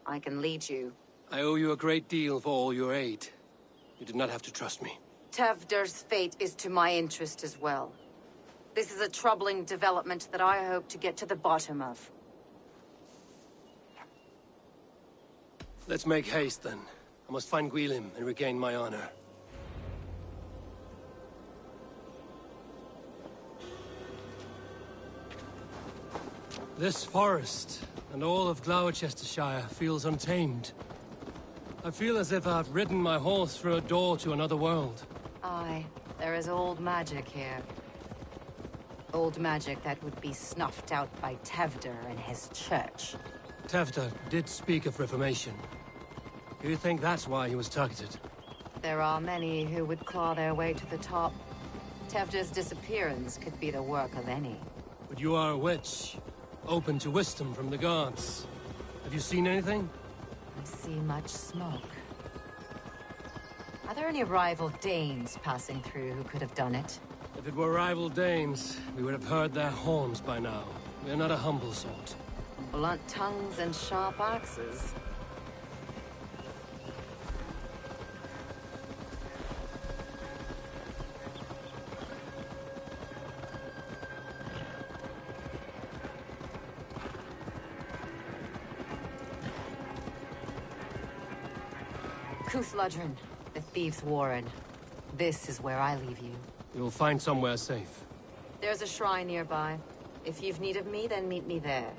I can lead you. I owe you a great deal for all your aid. You did not have to trust me. Tefder's fate is to my interest as well. This is a troubling development that I hope to get to the bottom of. Let's make haste, then. I must find Gwylim and regain my honor. This forest, and all of Gloucestershire, feels untamed. I feel as if I've ridden my horse through a door to another world. Aye, there is old magic here. Old magic that would be snuffed out by Tefder and his church. Tefder did speak of reformation. Do you think that's why he was targeted? There are many who would claw their way to the top. Tevda's disappearance could be the work of any. But you are a witch, open to wisdom from the gods. Have you seen anything? I see much smoke. Are there any rival Danes passing through who could have done it? If it were rival Danes, we would have heard their horns by now. We are not a humble sort. Blunt tongues and sharp axes. Cúthladrún, the Thieves' Warren. This is where I leave you. You'll find somewhere safe. There's a shrine nearby. If you've need of me, then meet me there.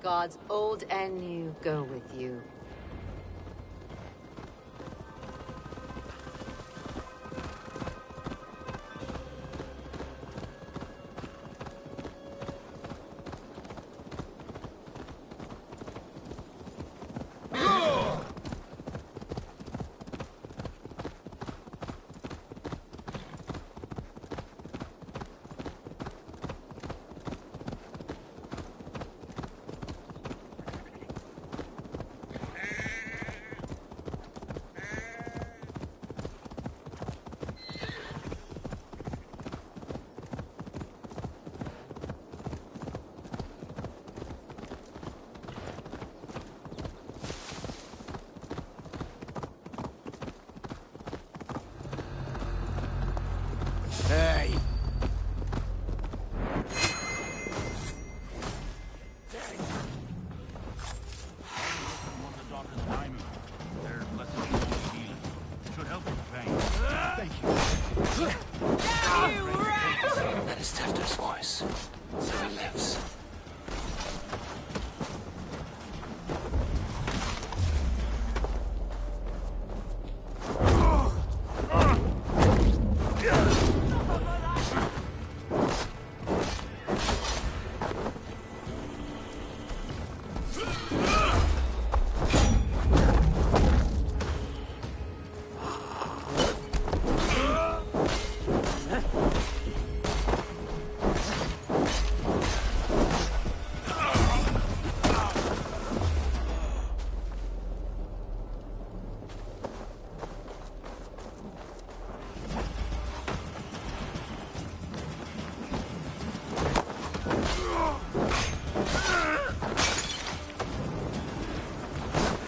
Gods old and new go with you. Hey! That is Tefta's voice. So he lives.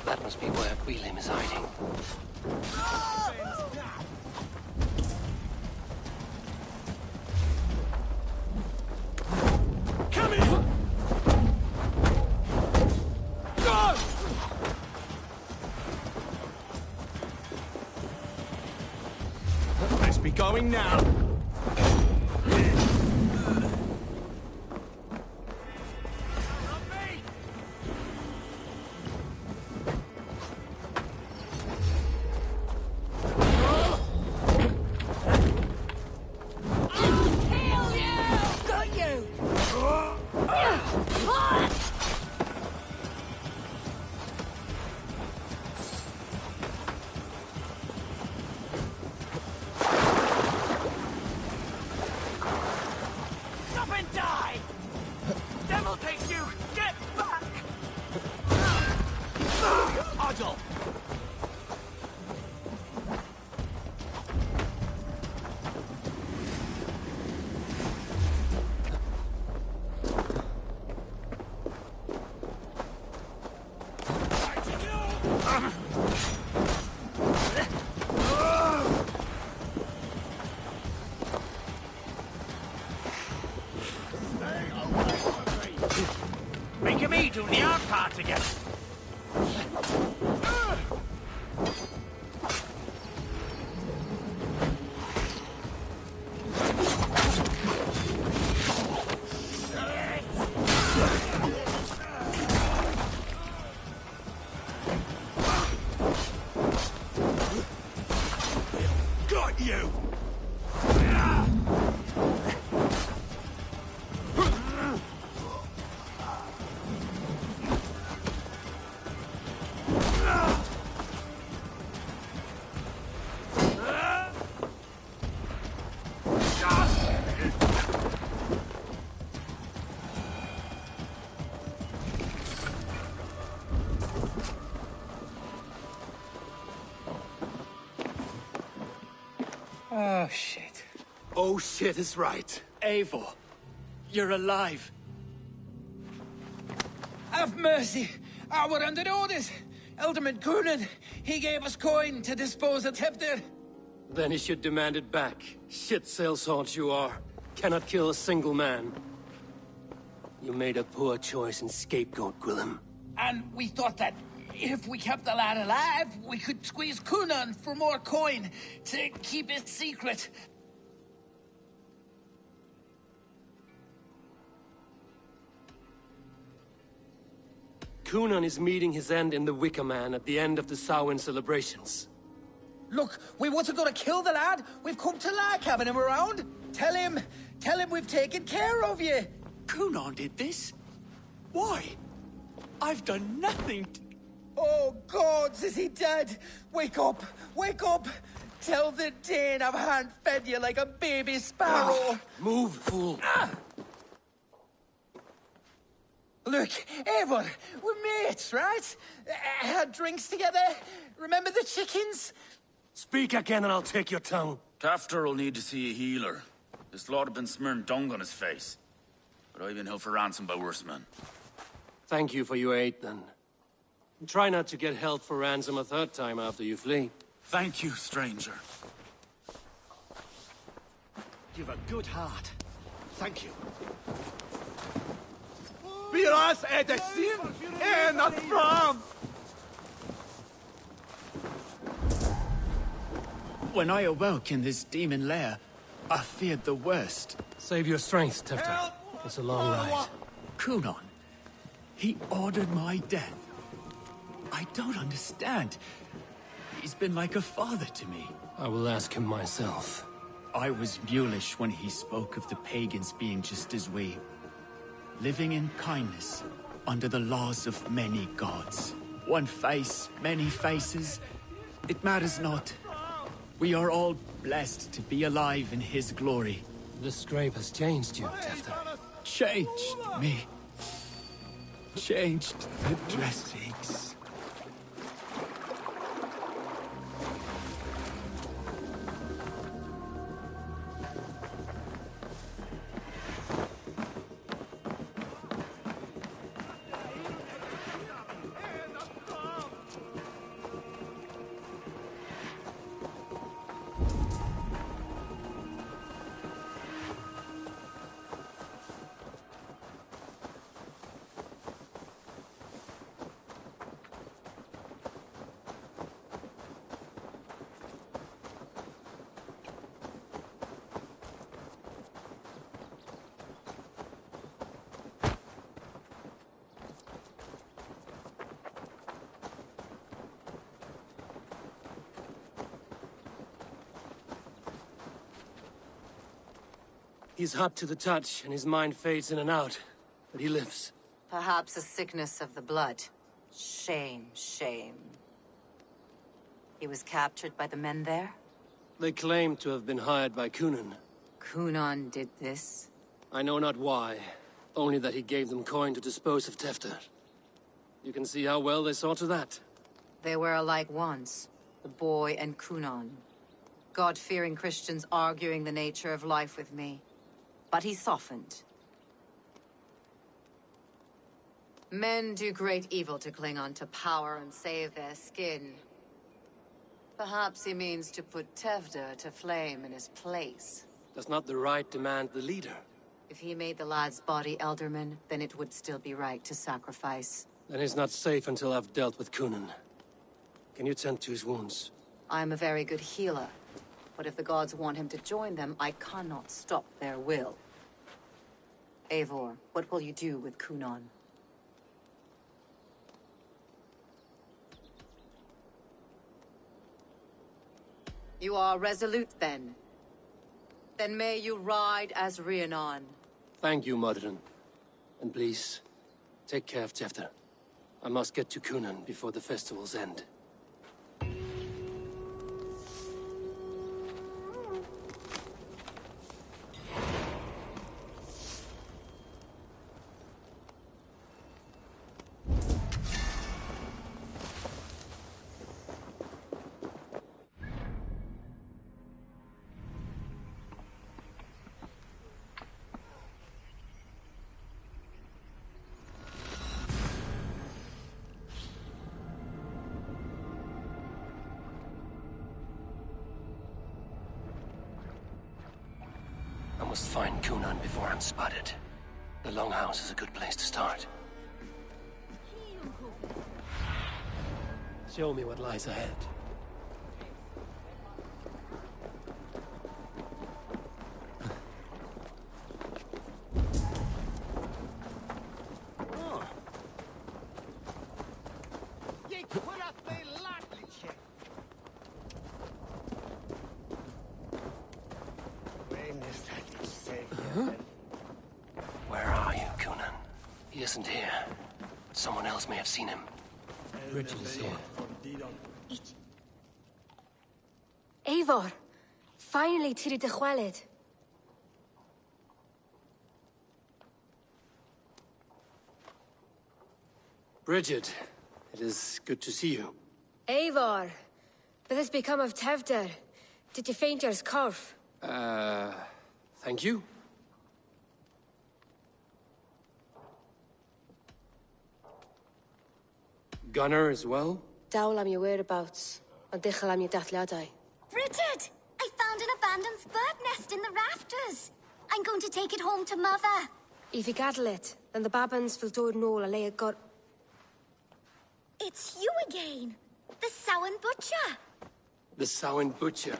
That must be where Welim is hiding. Come here! Go! Let's be going now. Make me do the hard part again. Got you! Oh, shit. Oh, shit is right. Eivor, you're alive. Have mercy! We're under orders! Alderman Coonan, he gave us coin to dispose of Tevdir. Then he should demand it back. Shit sellsword you are. Cannot kill a single man. You made a poor choice in scapegoat, Gwillem. And we thought that if we kept the lad alive, we could squeeze Coonan for more coin to keep it secret. Coonan is meeting his end in the Wicker Man at the end of the Samhain celebrations. Look, we wasn't gonna kill the lad. We've come to like having him around. Tell him we've taken care of you. Coonan did this? Why? I've done nothing to... Oh, gods, is he dead? Wake up! Wake up! Tell the Dane I've hand-fed you like a baby sparrow. Move, fool. Look, Eivor, we're mates, right? Had drinks together. Remember the chickens? Speak again and I'll take your tongue. Tafter will need to see a healer. This lord have been smearing dung on his face. But I've been held for ransom by worse men. Thank you for your aid, then. Try not to get held for ransom a third time after you flee. Thank you, stranger. You've a good heart. Thank you. Biraz edesin, not from. When I awoke in this demon lair, I feared the worst. Save your strength, Tefter. It's a long ride. Coonan, he ordered my death. I don't understand. He's been like a father to me. I will ask him myself. I was mulish when he spoke of the pagans being just as we. Living in kindness, under the laws of many gods. One face, many faces. It matters not. We are all blessed to be alive in his glory. The scrape has changed you, Tefter. Changed me. Changed the dressings. He's hot to the touch, and his mind fades in and out. But he lives. Perhaps a sickness of the blood. Shame, shame. He was captured by the men there? They claim to have been hired by Coonan. Coonan did this? I know not why. Only that he gave them coin to dispose of Tefter. You can see how well they saw to that. They were alike once. The boy and Coonan. God-fearing Christians arguing the nature of life with me. But he softened. Men do great evil to cling on to power and save their skin. Perhaps he means to put Tevder to flame in his place. Does not the right demand the leader? If he made the lad's body Elderman, then it would still be right to sacrifice. Then he's not safe until I've dealt with Coonan. Can you tend to his wounds? I am a very good healer. But if the gods want him to join them, I cannot stop their will. Eivor, what will you do with Coonan? You are resolute, then. Then may you ride as Rhiannon. Thank you, Modron. And please, take care of Tefter. I must get to Coonan before the festivals end. Must find Cunan before I'm spotted. The Longhouse is a good place to start. Show me what lies ahead. Where are you, Cunan? He isn't here, but someone else may have seen him. Bridget is here. Eivor! Finally, Tiri de Chwaled. Bridget, it is good to see you. Eivor! What has become of Tevder? Did you faint your scarf? Thank you. Gunnar as well? Dawl am your whereabouts. And dichel am your dathliadai. Bridget! I found an abandoned bird nest in the rafters. I'm going to take it home to Mother. If you gaddle it, then the babans will do no a lay got. It's you again. The Samhain Butcher. The Samhain Butcher.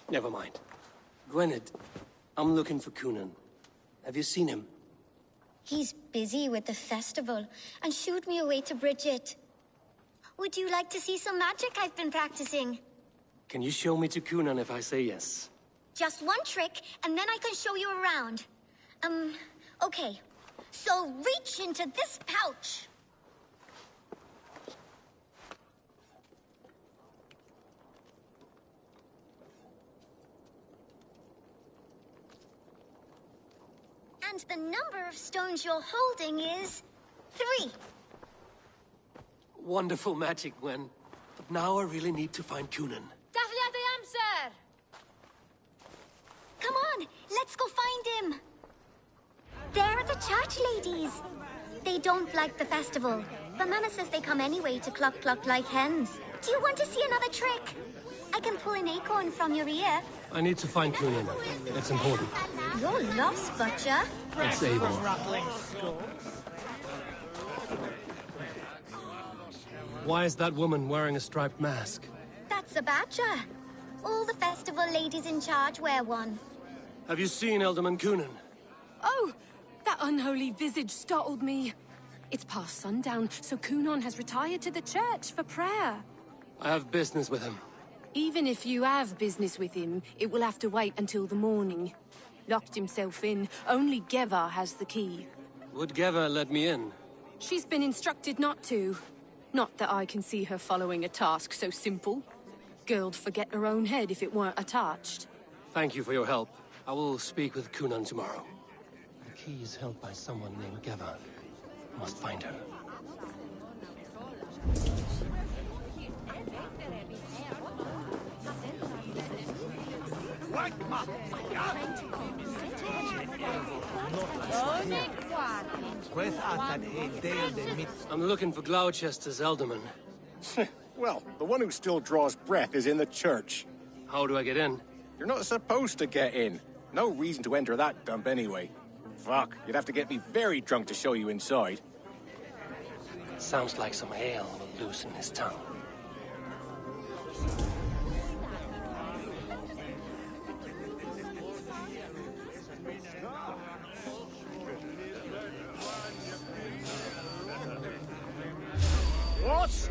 Never mind. Gwynedd, I'm looking for Cunan. Have you seen him? He's busy with the festival and shooed me away to Bridget. Would you like to see some magic I've been practicing? Can you show me to Cunan if I say yes? Just one trick, and then I can show you around. Okay. So reach into this pouch. And the number of stones you're holding is 3. Wonderful magic, Gwen. But now I really need to find Cunan. Dathliadai am, sir! Come on, let's go find him. There are the church ladies. They don't like the festival, but Mama says they come anyway to cluck cluck like hens. Do you want to see another trick? I can pull an acorn from your ear. I need to find Cunan. It's important. You're lost, Butcher. It's Eivor. Why is that woman wearing a striped mask? That's a badger. All the festival ladies in charge wear one. Have you seen Elderman Cunan? Oh! That unholy visage startled me. It's past sundown, so Cunan has retired to the church for prayer. I have business with him. Even if you have business with him, it will have to wait until the morning. Locked himself in. Only Geva has the key. Would Geva let me in? She's been instructed not to. Not that I can see her following a task so simple. Girl'd forget her own head if it weren't attached. Thank you for your help. I will speak with Cunan tomorrow. The key is held by someone named Geva. Must find her. I'm looking for Gloucester's Elderman. Well, the one who still draws breath is in the church. How do I get in? You're not supposed to get in. No reason to enter that dump anyway. Fuck, you'd have to get me very drunk to show you inside. Sounds like some ale will loosen his tongue. What?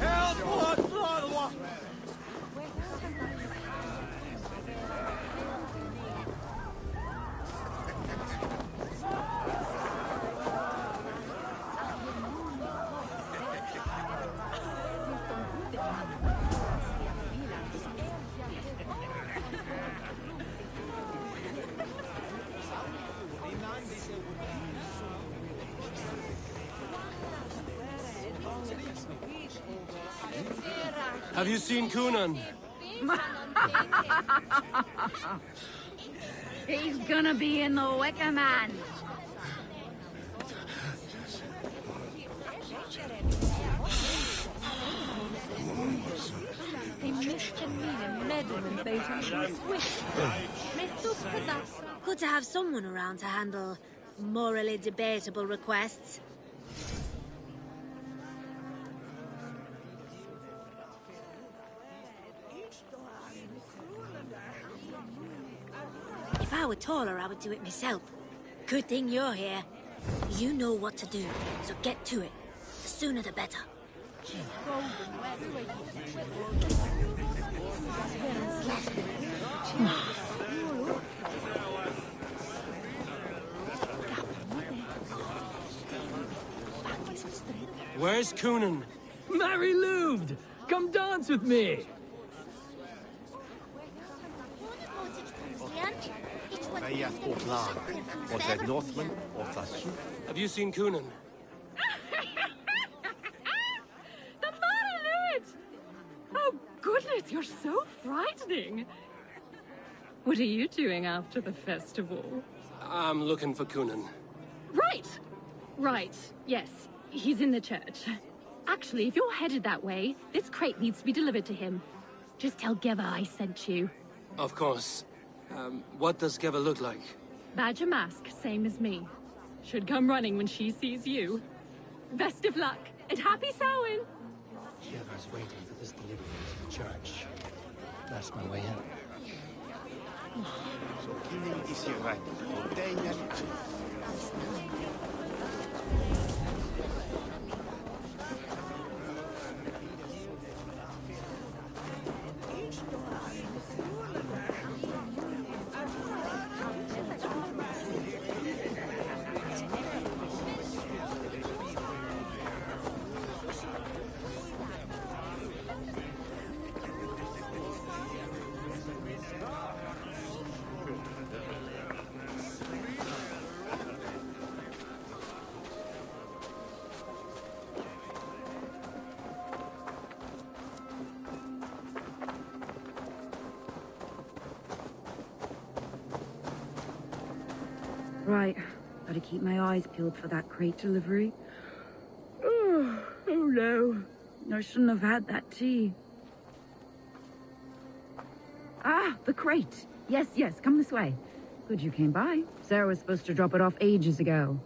Help! What? Have you seen Cunan? He's gonna be in the Wicker Man. Good to have someone around to handle morally debatable requests. If I were taller, I would do it myself. Good thing you're here. You know what to do, so get to it. The sooner the better. Where's Coonan? Mary Louved! Come dance with me! Northman or Have you seen Coonan? Oh, goodness, you're so frightening. What are you doing after the festival? I'm looking for Coonan. Right, yes. He's in the church. Actually, if you're headed that way, this crate needs to be delivered to him. Just tell Geva I sent you. Of course. What does Geva look like? Badger mask, same as me. Should come running when she sees you. Best of luck, and happy Samhain! Geva's waiting for this delivery to the church. That's my way in. Right, gotta keep my eyes peeled for that crate delivery. Oh no, I shouldn't have had that tea. Ah, the crate. Yes, come this way. Good you came by. Sarah was supposed to drop it off ages ago.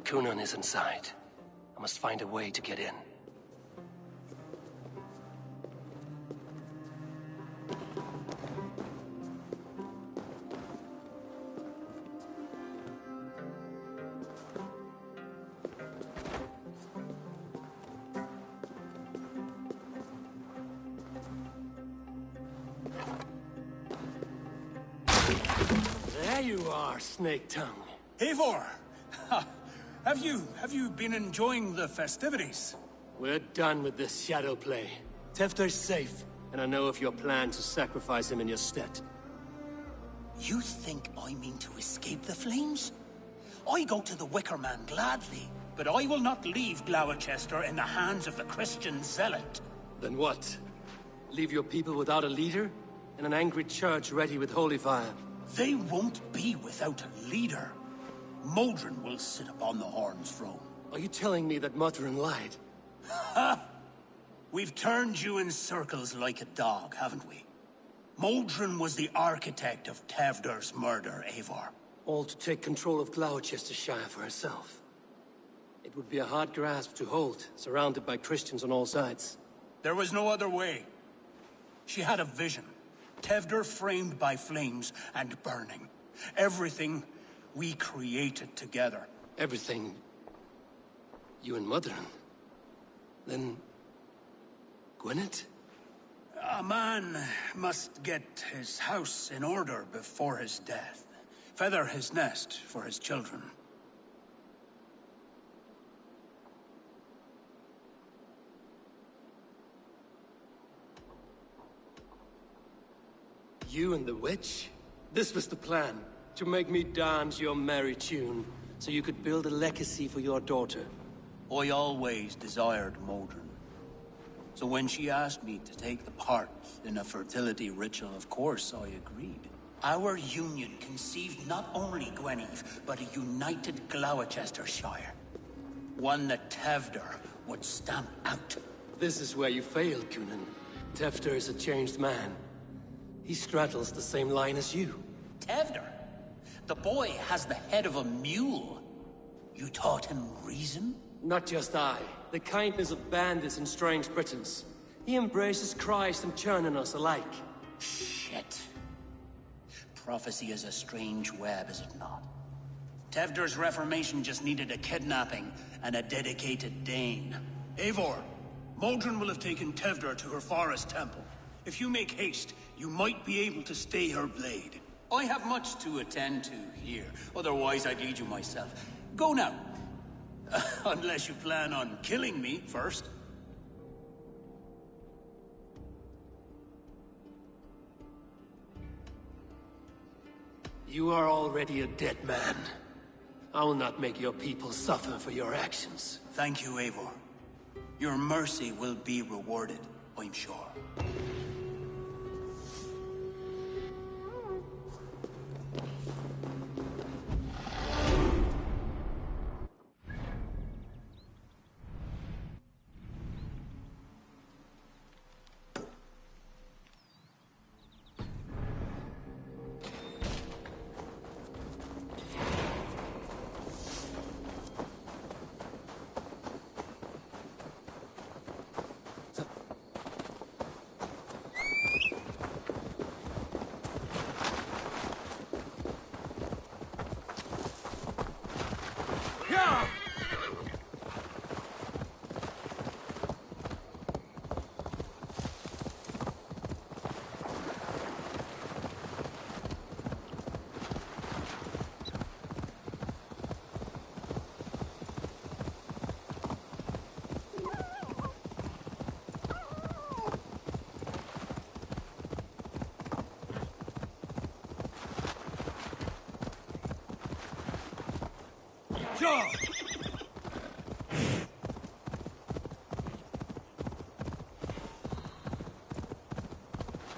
Coonan is inside. I must find a way to get in. There you are, Snake Tongue. Eivor! Have you been enjoying the festivities? We're done with this shadow play. Tefter's safe, and I know of your plan to sacrifice him in your stead. You think I mean to escape the flames? I go to the Wicker Man gladly, but I will not leave Gloucester in the hands of the Christian zealot. Then what? Leave your people without a leader? And an angry church ready with holy fire? They won't be without a leader. Modron will sit upon the Horn's throne. Are you telling me that Modron lied? Ha! We've turned you in circles like a dog, haven't we? Modron was the architect of Tevder's murder, Eivor. All to take control of Gloucestershire for herself. It would be a hard grasp to hold, surrounded by Christians on all sides. There was no other way. She had a vision. Tevder framed by flames and burning. Everything we created together. Everything? You and Modron? Then... Gwyneth? A man must get his house in order before his death. Feather his nest for his children. You and the witch? This was the plan. To make me dance your merry tune, so you could build a legacy for your daughter. I always desired Modron. So when she asked me to take the part in a fertility ritual, of course I agreed. Our union conceived not only Gweneve, but a united Gloucestershire. One that Tevder would stamp out. This is where you failed, Cunan. Tefter is a changed man. He straddles the same line as you. Tevder? The boy has the head of a mule. You taught him reason? Not just I. The kindness of bandits and strange Britons. He embraces Christ and churning us alike. Shit. Prophecy is a strange web, is it not? Tevder's reformation just needed a kidnapping and a dedicated Dane. Eivor, Modron will have taken Tevder to her forest temple. If you make haste, you might be able to stay her blade. I have much to attend to here, otherwise I'd lead you myself. Go now. Unless you plan on killing me first. You are already a dead man. I will not make your people suffer for your actions. Thank you, Eivor. Your mercy will be rewarded, I'm sure.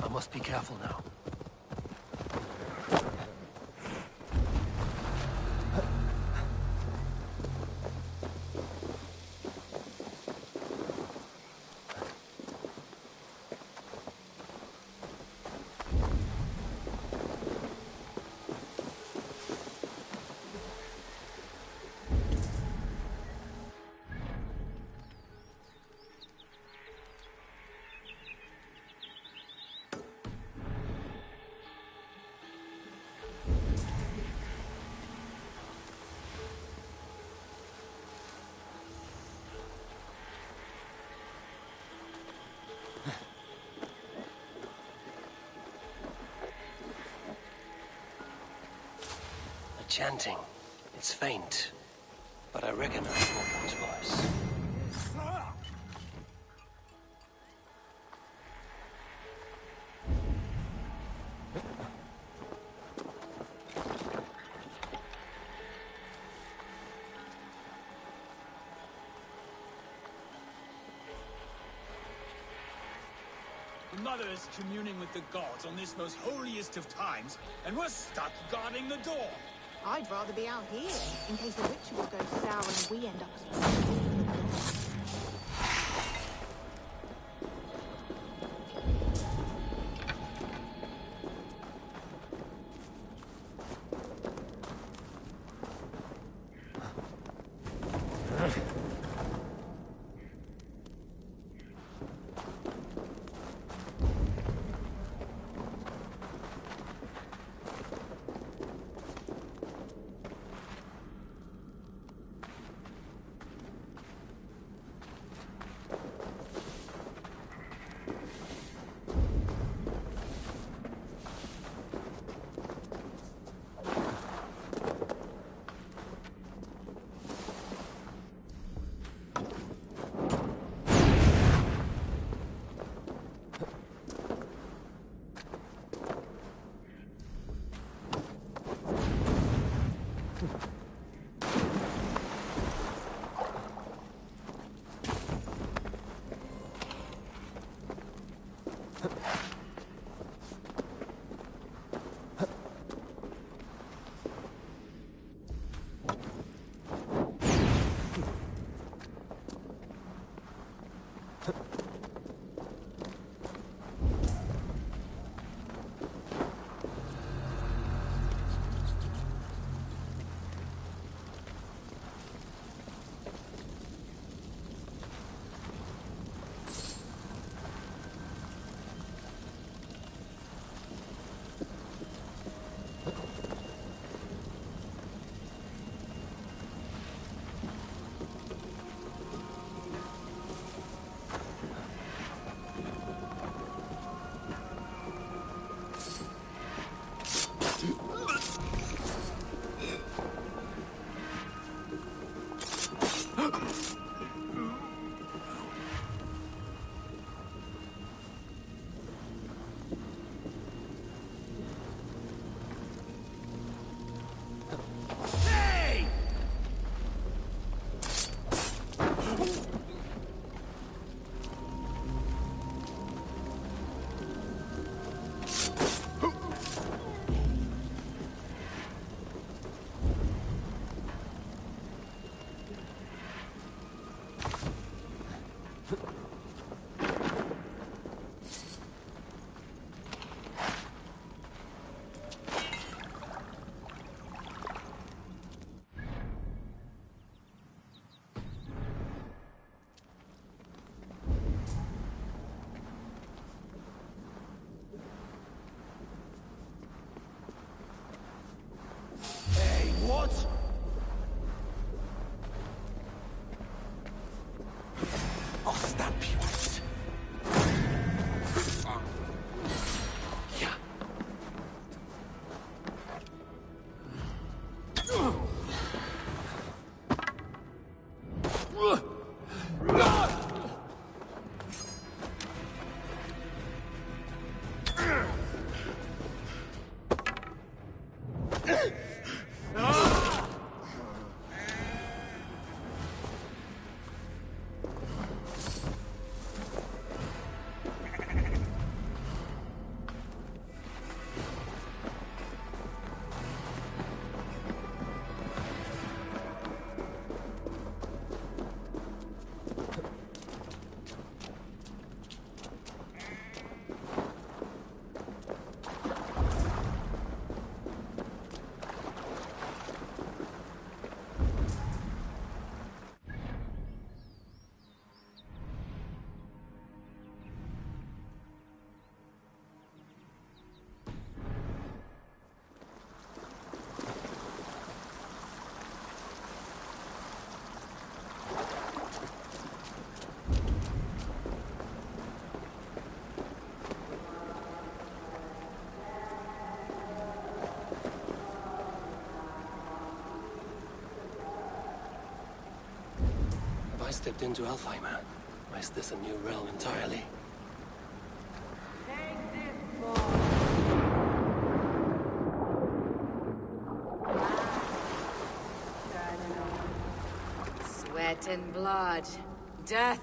I must be careful now. Chanting. It's faint, but I recognize Morgan's voice. The mother is communing with the gods on this most holiest of times, and we're stuck guarding the door. I'd rather be out here, in case the ritual goes sour and we end up as... What? I'll stamp you out. Yeah. I stepped into Alfheim. Or is this a new realm entirely? Sweat and blood, death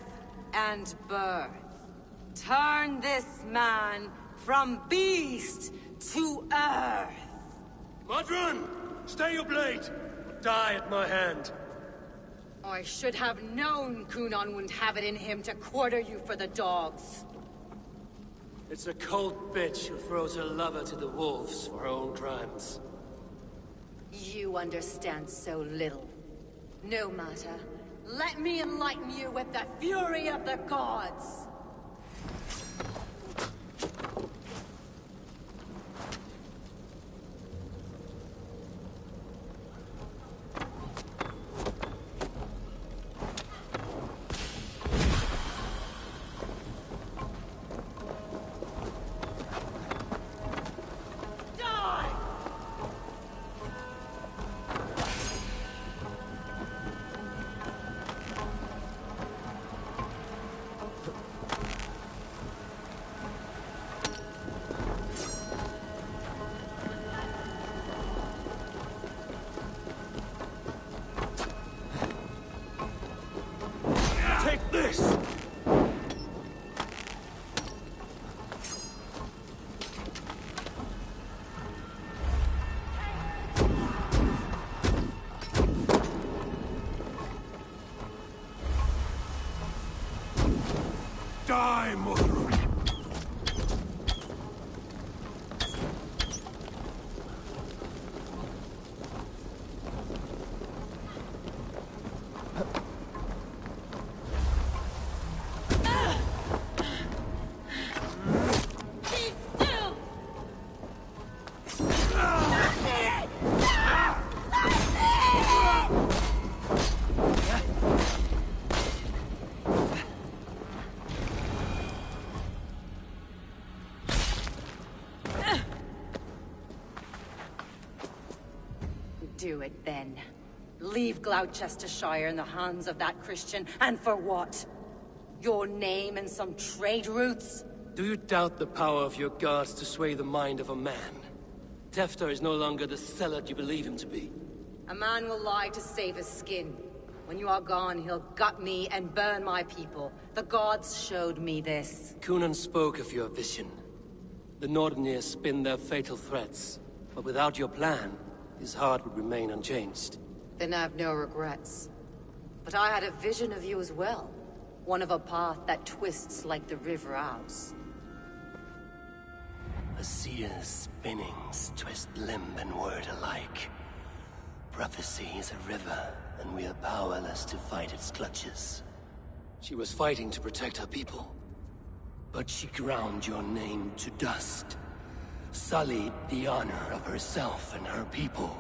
and birth. Turn this man from beast to earth. Modron! Stay your blade! Die at my hand! I should have known Kunon wouldn't have it in him to quarter you for the dogs. It's a cold bitch who throws her lover to the wolves for her own crimes. You understand so little. No matter. Let me enlighten you with the fury of the gods! Do it then. Leave Gloucestershire in the hands of that Christian, and for what? Your name and some trade routes? Do you doubt the power of your gods to sway the mind of a man? Tefter is no longer the zealot you believe him to be. A man will lie to save his skin. When you are gone, he'll gut me and burn my people. The gods showed me this. Cunan spoke of your vision. The Nordenir spin their fatal threats, but without your plan, his heart would remain unchanged. Then I've no regrets. But I had a vision of you as well. One of a path that twists like the river Ouse. A seer's spinnings twist limb and word alike. Prophecy is a river, and we are powerless to fight its clutches. She was fighting to protect her people, but she ground your name to dust. Sullied the honor of herself and her people.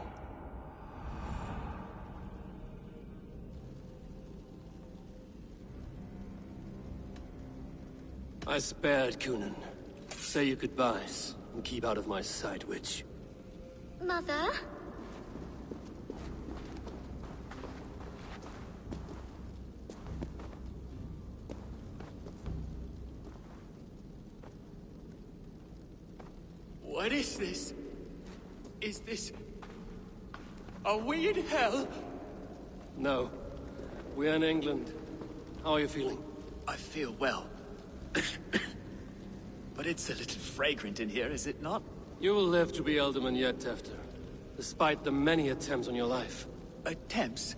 I spared Cunan. Say your goodbyes, and keep out of my sight, witch. Mother? What is this? Is this... Are we in hell? No. We're in England. How are you feeling? I feel well. But it's a little fragrant in here, is it not? You will live to be Alderman yet, Tefter. Despite the many attempts on your life. Attempts?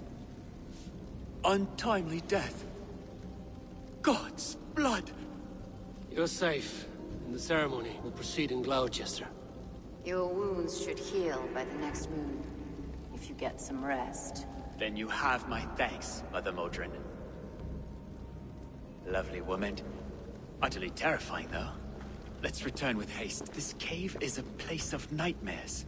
Untimely death? God's blood! You're safe. And the ceremony will proceed in Gloucester. Your wounds should heal by the next moon, if you get some rest. Then you have my thanks, Mother Modron. Lovely woman. Utterly terrifying, though. Let's return with haste. This cave is a place of nightmares.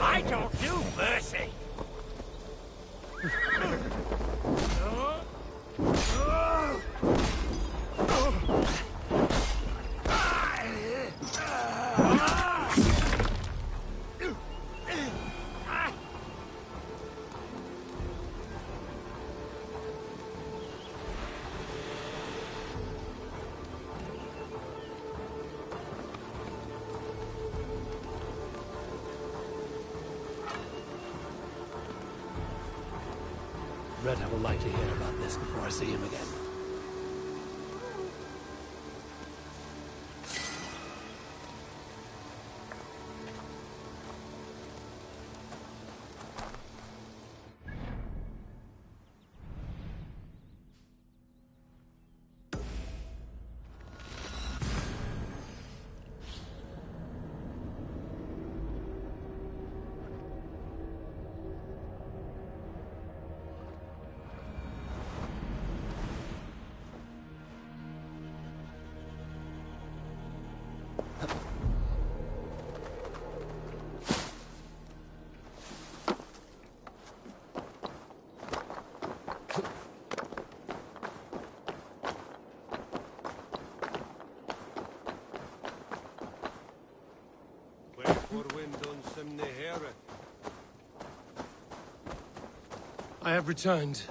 I don't do mercy. Retta will likely hear about this before I see him again. I have returned.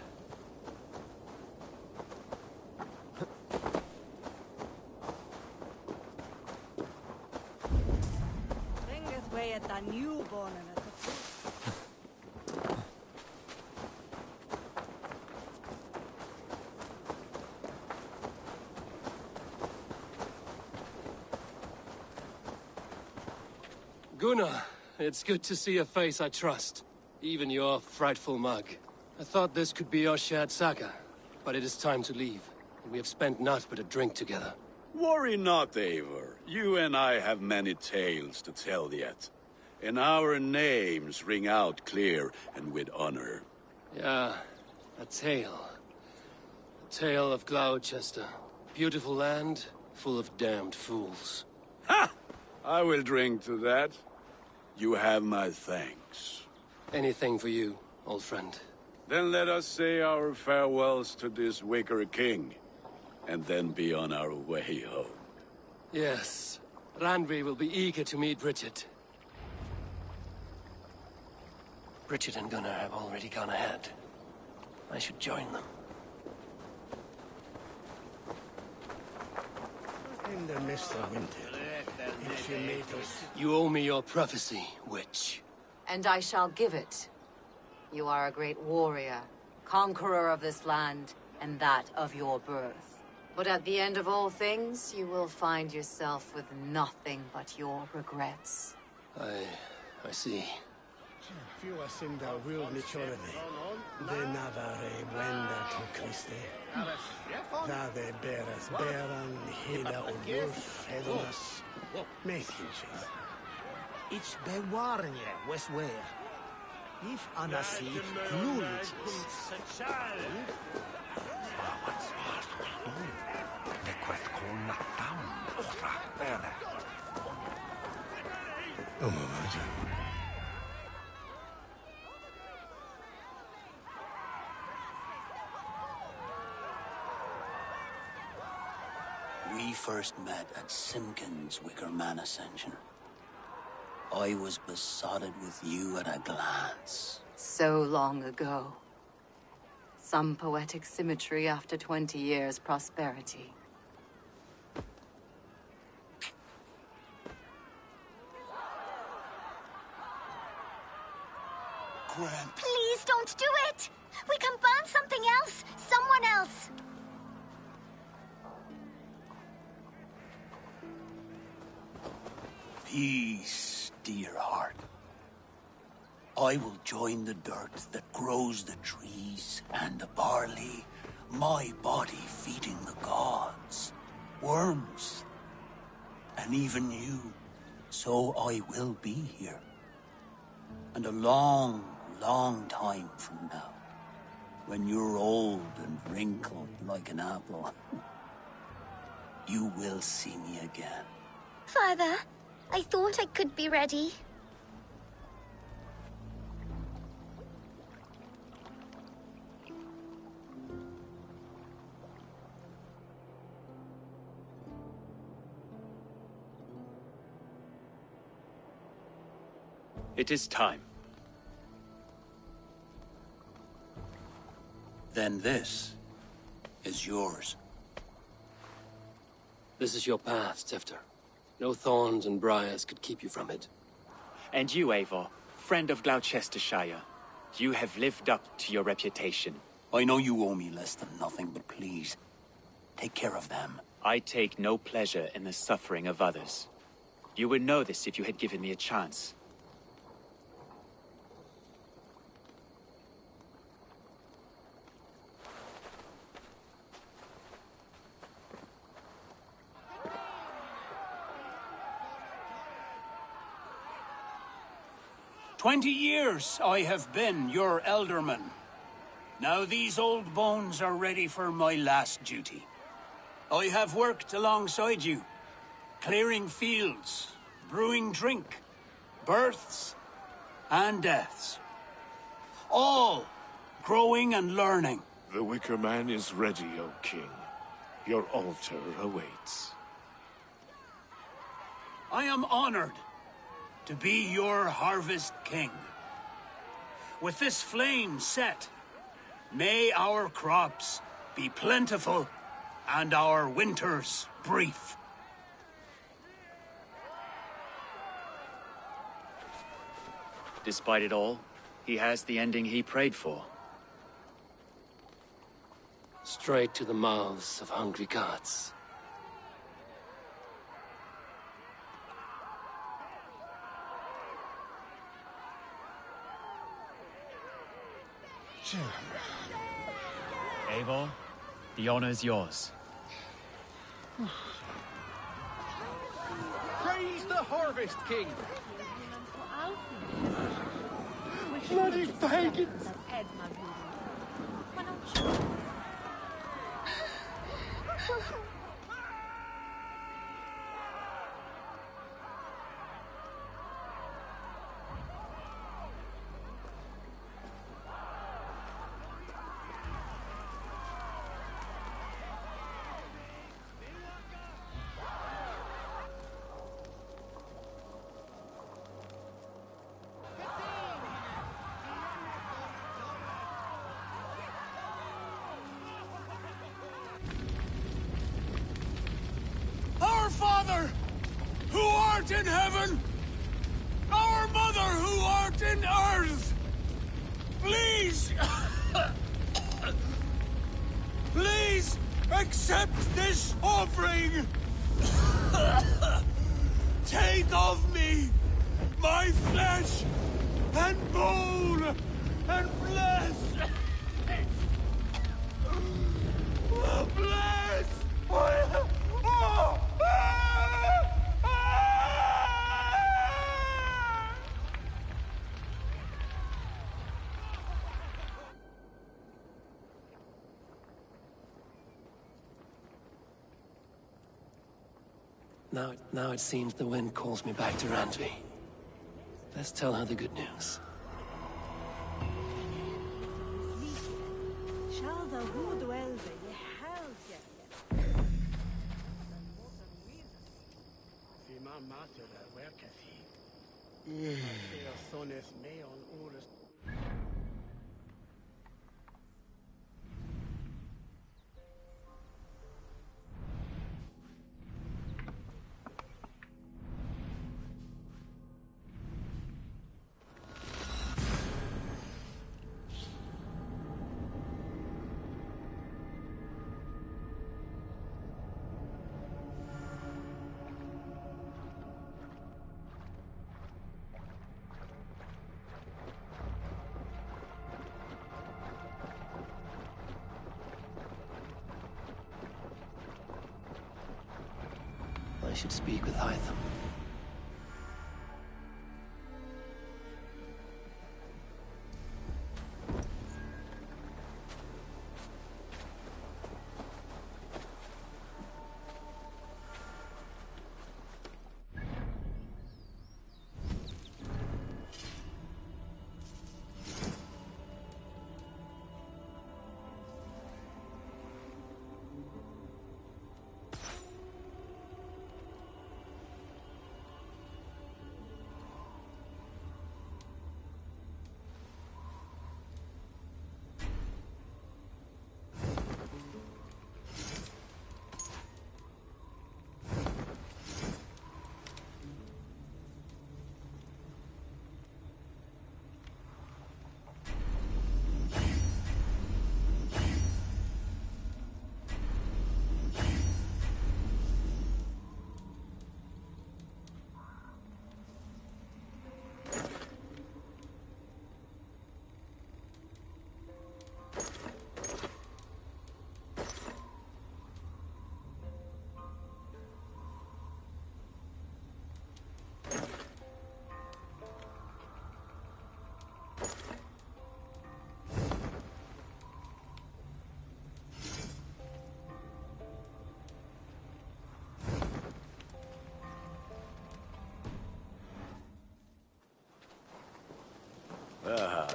Bringeth way at the newborn and at the Gunnar, it's good to see a face I trust. Even your frightful mug. I thought this could be our shared saga, but it is time to leave. We have spent naught but a drink together. Worry not, Eivor. You and I have many tales to tell yet. And our names ring out clear and with honor. Yeah, a tale. A tale of Gloucester. Beautiful land, full of damned fools. Ha! I will drink to that. You have my thanks. Anything for you, old friend. Then let us say our farewells to this Wicker King, and then be on our way home. Yes, Randvi will be eager to meet Bridget. Bridget and Gunnar have already gone ahead. I should join them. In the mist of winter, if you meet us... You owe me your prophecy, witch. And I shall give it. You are a great warrior, conqueror of this land, and that of your birth. But at the end of all things, you will find yourself with nothing but your regrets. I see. Few asinda will nichorene. De navare wenda to Christe. Da de beras beran hila uluf hedonas. Methinches. Ich bewarnie westware. If anasi knulches. We first met at Simpkins' Wicker Man Ascension. I was besotted with you at a glance. So long ago. Some poetic symmetry after 20 years' prosperity. Gwen. Please don't do it! We can burn something else! Someone else! Peace, dear heart. I will join the dirt that grows the trees and the barley, my body feeding the gods, worms, and even you. So I will be here. And a long, long time from now, when you're old and wrinkled like an apple, you will see me again. Father, I thought I could be ready. It is time. Then this is yours. This is your path, Tifter. No thorns and briars could keep you from it. And you, Eivor, friend of Gloucestershire, you have lived up to your reputation. I know you owe me less than nothing, but please, take care of them. I take no pleasure in the suffering of others. You would know this if you had given me a chance. "20 years I have been your elderman. Now these old bones are ready for my last duty. I have worked alongside you, clearing fields, brewing drink, births and deaths. All growing and learning. The Wicker Man is ready, O King. Your altar awaits. I am honored to be your harvest king. With this flame set, may our crops be plentiful and our winters brief. Despite it all, he has the ending he prayed for. Straight to the mouths of hungry gods. Eivor, the honor is yours. Praise the Harvest King! Bloody pagans! Our Father, who art in heaven, our Mother, who art in earth, please, please accept this offering. Take of me my flesh and bone and bless. Bless. Now it seems the wind calls me back to Randvi. Let's tell her the good news. I should speak with Hytham.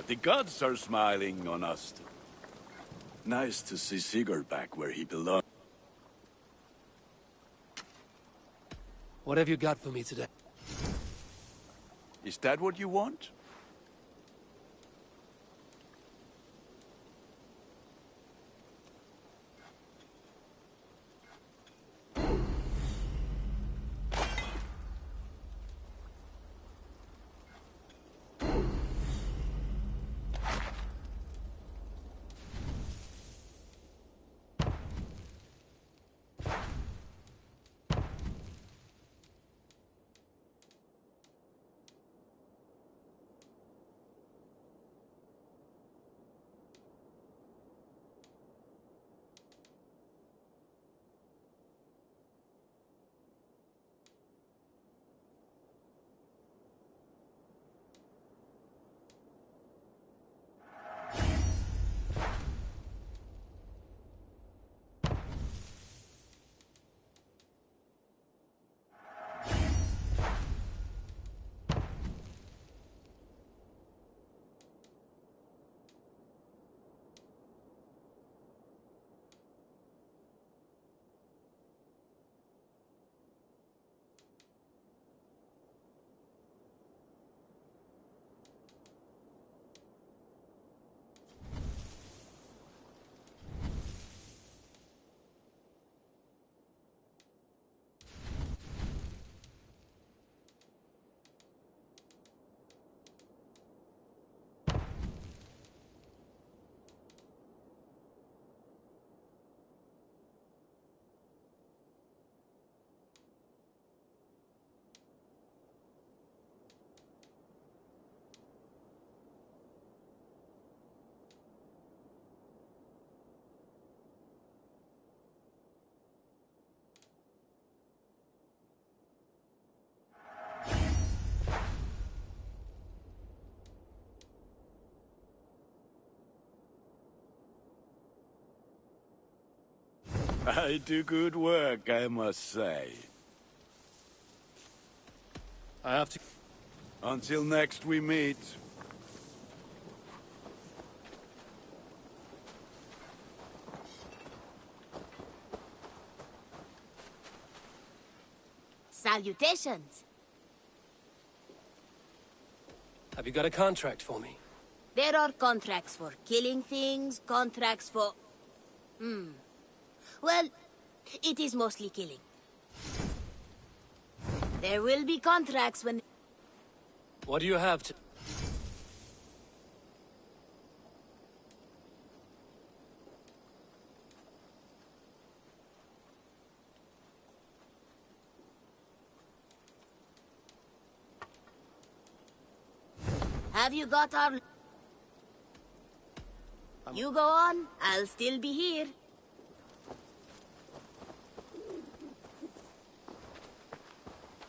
The gods are smiling on us too. Nice to see Sigurd back where he belongs. What have you got for me today? Is that what you want? I do good work, I must say. I have to... Until next we meet. Salutations. Have you got a contract for me? There are contracts for killing things, contracts for... Well, it is mostly killing. There will be contracts when... What do you have to... Have you got our... You go on, I'll still be here.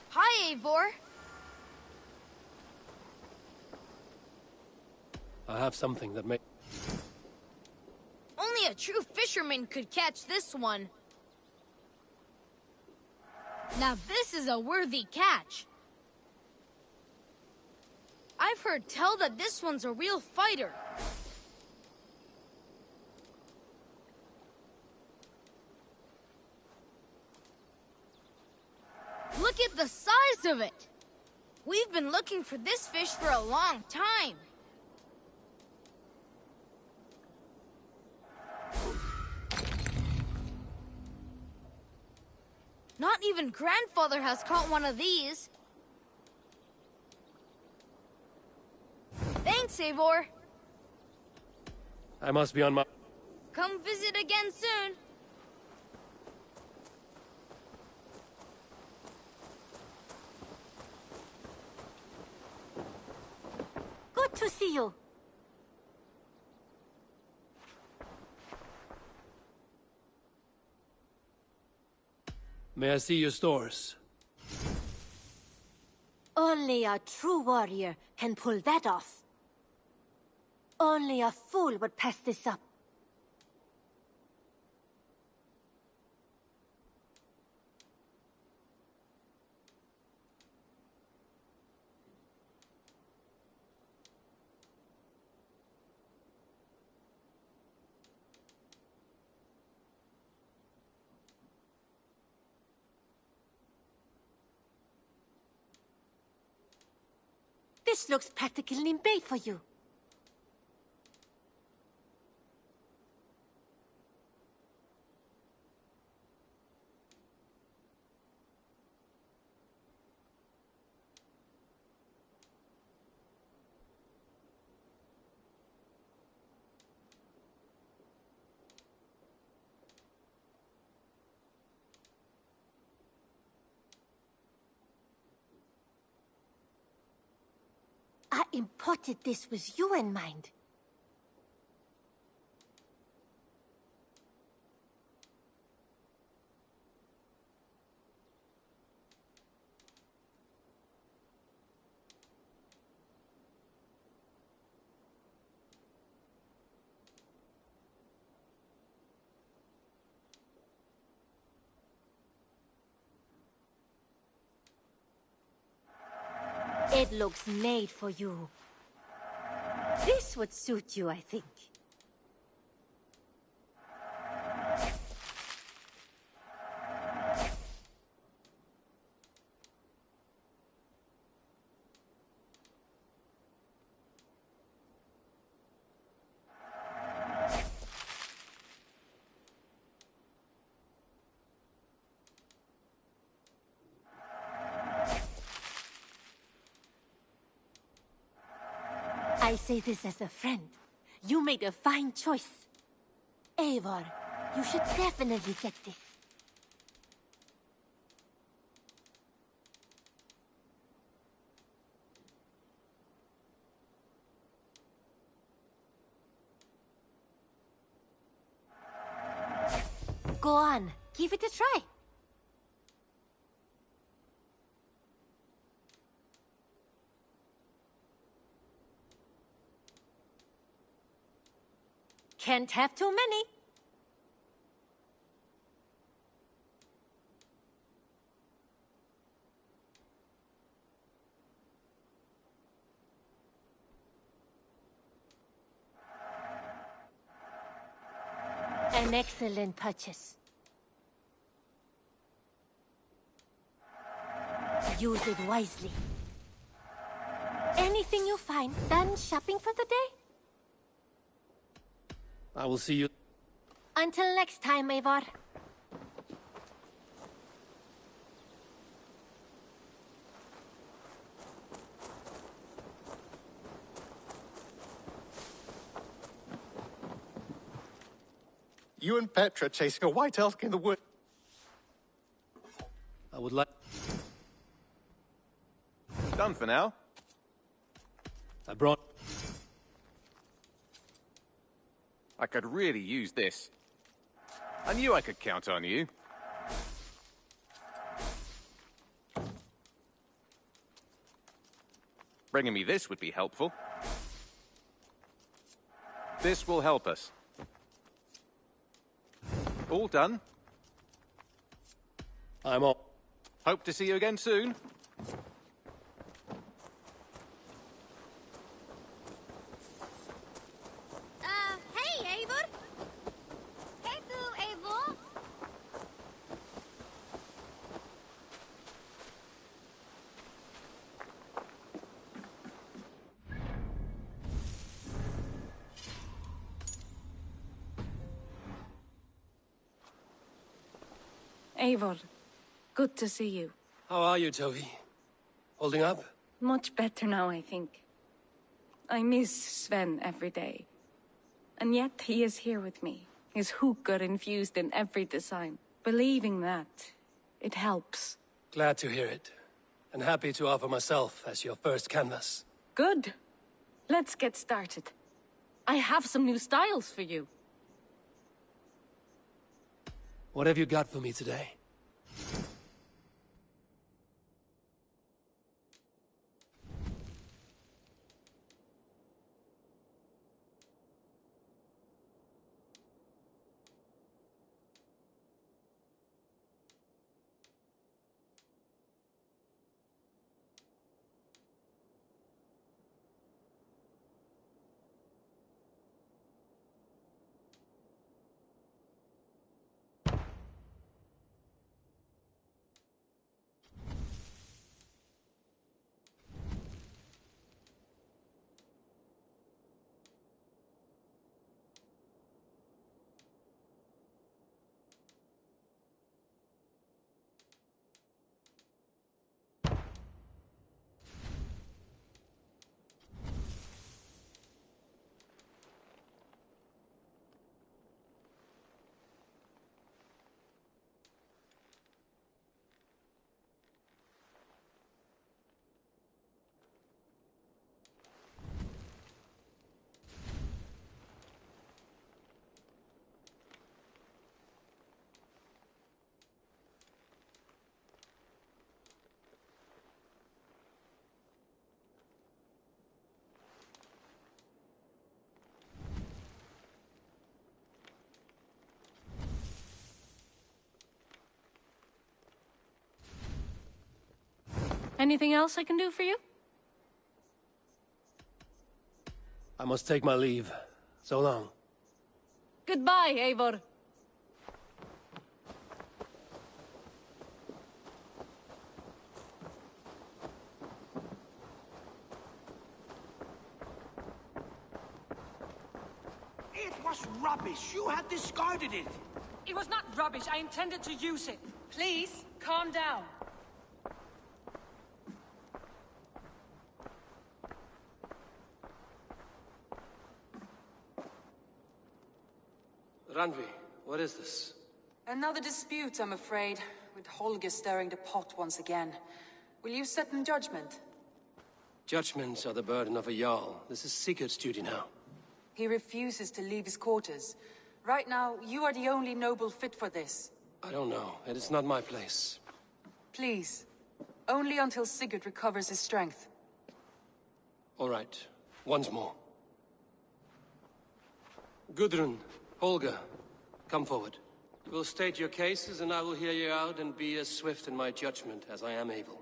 Hi, Eivor. I have something that may... Only a true fisherman could catch this one. Now this is a worthy catch. I've heard tell that this one's a real fighter. Look at the size of it! We've been looking for this fish for a long time. Not even Grandfather has caught one of these. Thanks, Eivor. I must be on my... Come visit again soon. Good to see you. May I see your stores? Only a true warrior can pull that off. Only a fool would pass this up. This looks practically made for you. I imported this with you in mind. It looks made for you. This would suit you, I think. I say this as a friend. You made a fine choice. Eivor, you should definitely get this. Go on, give it a try. Can't have too many. An excellent purchase. Use it wisely. Anything you find, done shopping for the day? I will see you. Until next time, Eivor. You and Petra chasing a white elk in the wood. I would like... Done for now. I brought... I could really use this. I knew I could count on you. Bringing me this would be helpful. This will help us. All done? I'm off. Hope to see you again soon. Hey, Eivor! Hey, du, Eivor! Eivor, good to see you. How are you, Tovi? Holding up? Much better now, I think. I miss Sven every day. And yet he is here with me, his hookah infused in every design. Believing that, it helps. Glad to hear it. And happy to offer myself as your first canvas. Good. Let's get started. I have some new styles for you. What have you got for me today? Anything else I can do for you? I must take my leave. So long. Goodbye, Eivor. It was rubbish. You had discarded it. It was not rubbish. I intended to use it. Please, calm down. Randvi, what is this? Another dispute, I'm afraid, with Holger stirring the pot once again. Will you set in judgment? Judgments are the burden of a Jarl. This is Sigurd's duty now. He refuses to leave his quarters. Right now, you are the only noble fit for this. I don't know. It is not my place. Please. Only until Sigurd recovers his strength. All right. Once more. Gudrun, Holger, come forward. You will state your cases, and I will hear you out and be as swift in my judgment as I am able.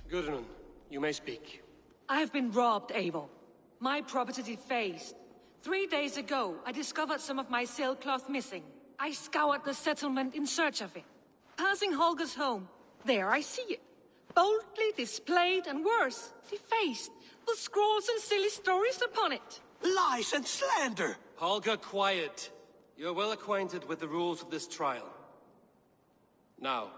Gudrun, you may speak. I have been robbed, Eivor. My property defaced. 3 days ago, I discovered some of my sailcloth missing. I scoured the settlement in search of it. Passing Holger's home, there I see it. Boldly displayed and worse, defaced, with scrolls and silly stories upon it. Lies and slander! Holger, quiet. You're well acquainted with the rules of this trial. Now,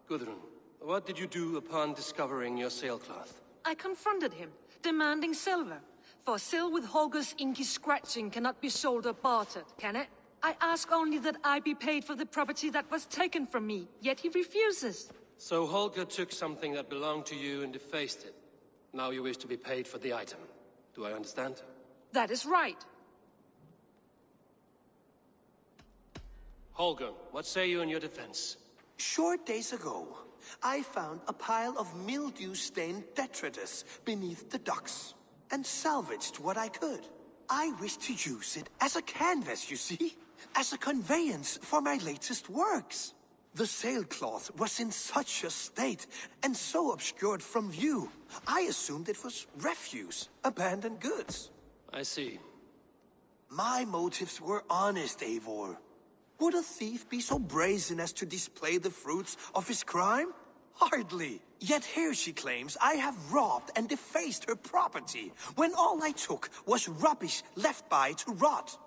Gudrun, what did you do upon discovering your sailcloth? I confronted him, demanding silver. For sil with Holger's inky scratching cannot be sold or bartered, can it? I ask only that I be paid for the property that was taken from me, yet he refuses. So Holger took something that belonged to you and defaced it. Now you wish to be paid for the item. Do I understand? That is right. Holger, what say you in your defense? Short days ago, I found a pile of mildew-stained detritus beneath the docks, and salvaged what I could. I wish to use it as a canvas, you see? As a conveyance for my latest works. The sailcloth was in such a state, and so obscured from view, I assumed it was refuse, abandoned goods. I see. My motives were honest, Eivor. Would a thief be so brazen as to display the fruits of his crime? Hardly. Yet here she claims I have robbed and defaced her property, when all I took was rubbish left by to rot.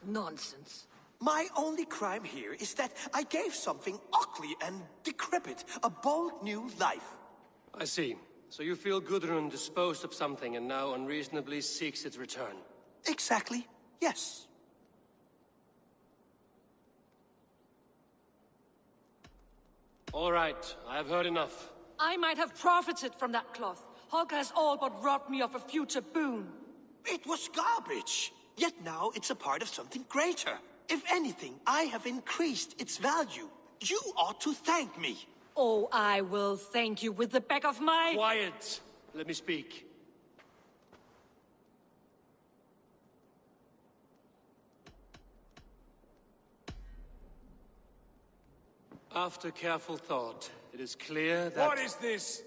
Nonsense. My only crime here is that I gave something ugly and decrepit a bold new life. I see. So you feel Gudrun disposed of something and now unreasonably seeks its return? Exactly, yes. All right, I have heard enough. I might have profited from that cloth. Holger has all but robbed me of a future boon. It was garbage. Yet now it's a part of something greater. If anything, I have increased its value. You ought to thank me. Oh, I will thank you with the back of my... Quiet! Let me speak. After careful thought, it is clear that... What is this?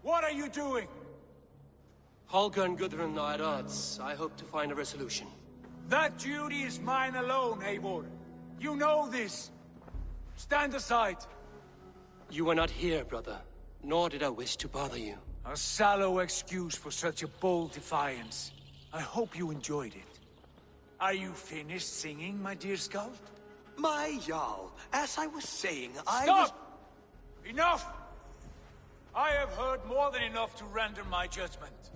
What are you doing? Holger and Gudrun are at odds. I hope to find a resolution. That duty is mine alone, Eivor. You know this. Stand aside. You were not here, brother. Nor did I wish to bother you. A sallow excuse for such a bold defiance. I hope you enjoyed it. Are you finished singing, my dear Skull? My Jarl, as I was saying, Stop! Enough! I have heard more than enough to render my judgment.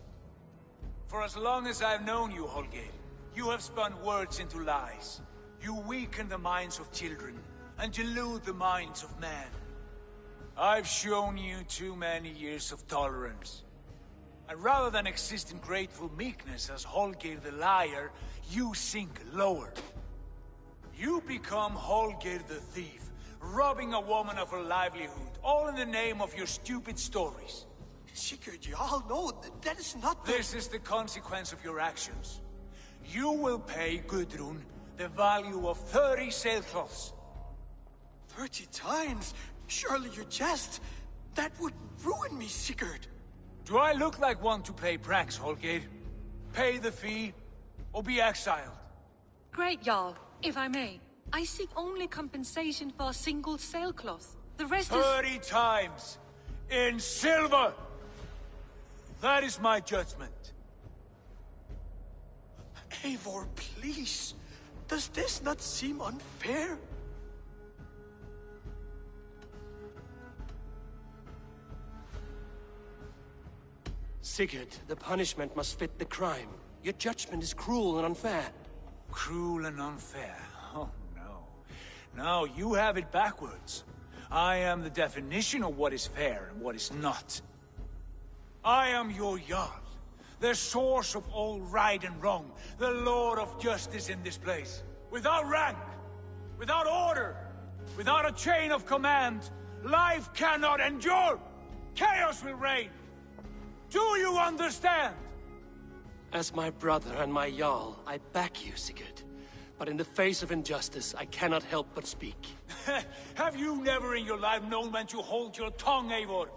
For as long as I've known you, Holger, you have spun words into lies. You weaken the minds of children, and delude the minds of men. I've shown you too many years of tolerance. And rather than exist in grateful meekness as Holger the liar, you sink lower. You become Holger the thief, robbing a woman of her livelihood, all in the name of your stupid stories. Sigurd, Jarl, no, that is not the... This is the consequence of your actions. You will pay Gudrun the value of 30 sailcloths. 30 times? Surely you jest. That would ruin me, Sigurd. Do I look like one to play pranks, Holgate? Pay the fee, or be exiled? Great, Jarl. If I may, I seek only compensation for a single sailcloth. The rest is... 30 times! In silver! That is my judgment. Eivor, please. Does this not seem unfair? Sigurd, the punishment must fit the crime. Your judgment is cruel and unfair. Cruel and unfair? Oh, no. No, you have it backwards. I am the definition of what is fair and what is not. I am your Jarl, the source of all right and wrong, the Lord of justice in this place. Without rank, without order, without a chain of command, life cannot endure! Chaos will reign! Do you understand? As my brother and my Jarl, I back you, Sigurd. But in the face of injustice, I cannot help but speak. Have you never in your life known when to hold your tongue, Eivor?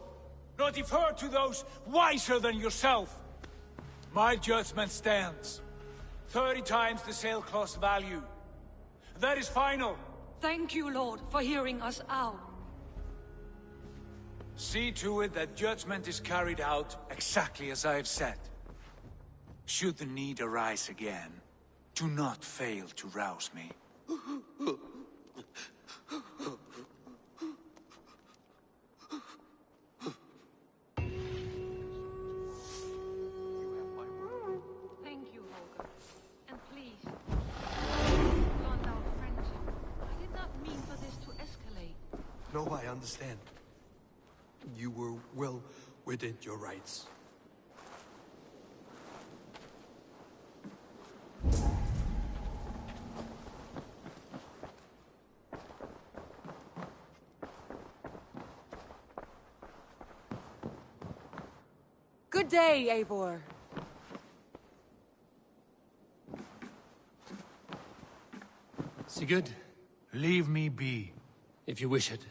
Nor defer to those wiser than yourself? My judgment stands. 30 times the sailcloth's value. That is final. Thank you, Lord, for hearing us out. See to it that judgment is carried out exactly as I have said. Should the need arise again, do not fail to rouse me. Thank you, Holger. And please, beyond our friendship, I did not mean for this to escalate. No, I understand. You were well within your rights. Good day, Eivor. Sigurd? Leave me be. If you wish it.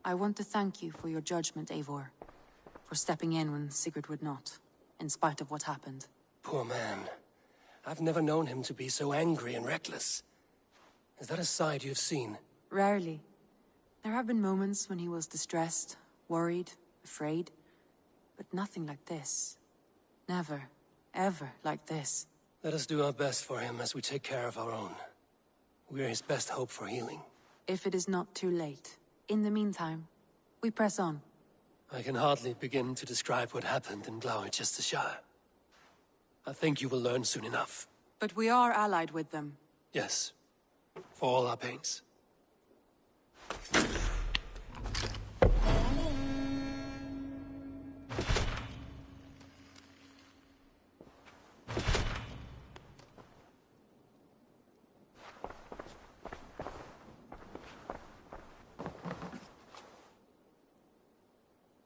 I want to thank you for your judgment, Eivor. For stepping in when Sigurd would not, in spite of what happened. Poor man. I've never known him to be so angry and reckless. Is that a side you've seen? Rarely. There have been moments when he was distressed, worried, afraid. But nothing like this. Never, ever like this. Let us do our best for him as we take care of our own. We're his best hope for healing. If it is not too late. In the meantime, we press on. I can hardly begin to describe what happened in Gloucestershire. I think you will learn soon enough. But we are allied with them. Yes. For all our pains.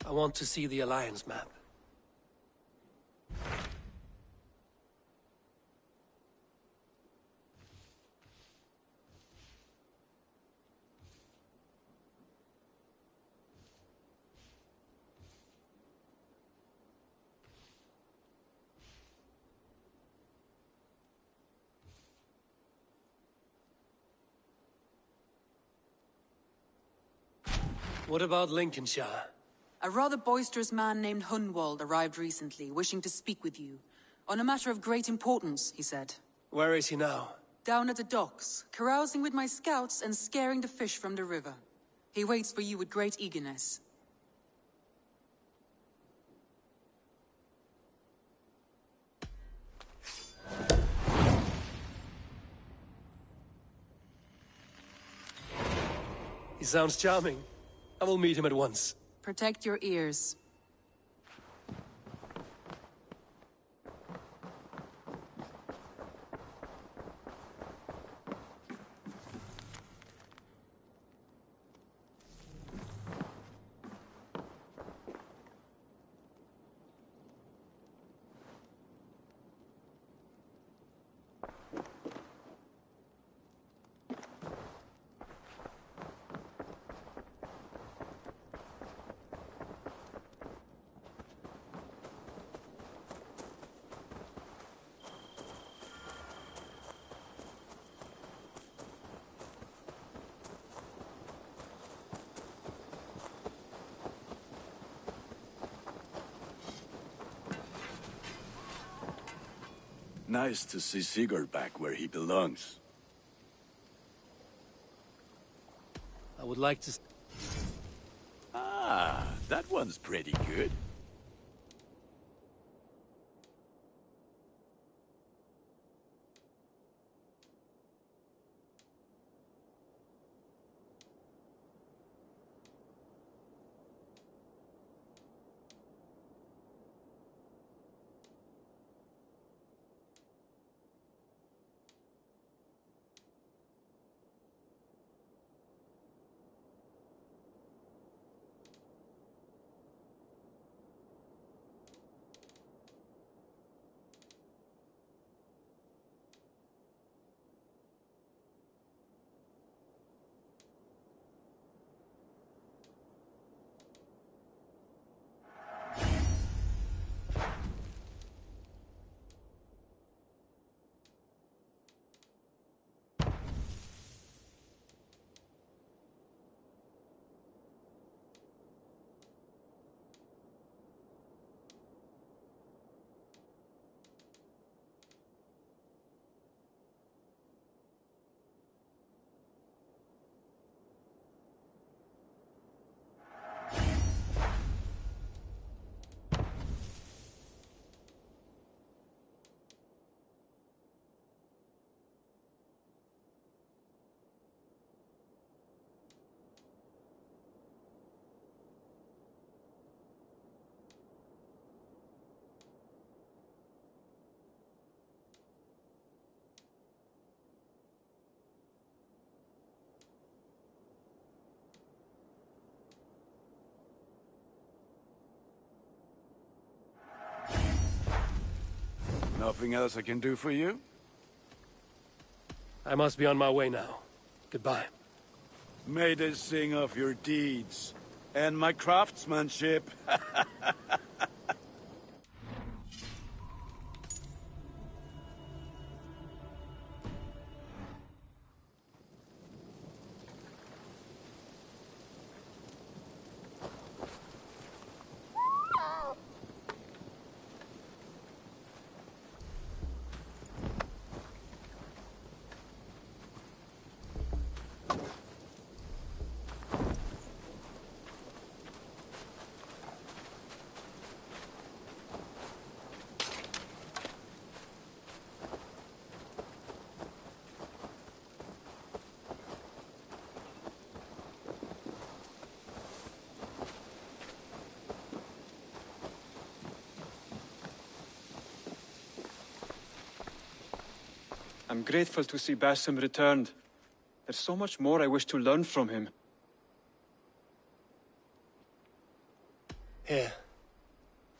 I want to see the Alliance map. What about Lincolnshire? A rather boisterous man named Hunwald arrived recently, wishing to speak with you. On a matter of great importance, he said. Where is he now? Down at the docks, carousing with my scouts and scaring the fish from the river. He waits for you with great eagerness. He sounds charming. I will meet him at once. Protect your ears. Nice to see Sigurd back where he belongs. I would like to... Ah, that one's pretty good. Nothing else I can do for you? I must be on my way now. Goodbye. May they sing of your deeds and my craftsmanship. I'm grateful to see Basim returned. There's so much more I wish to learn from him. Here.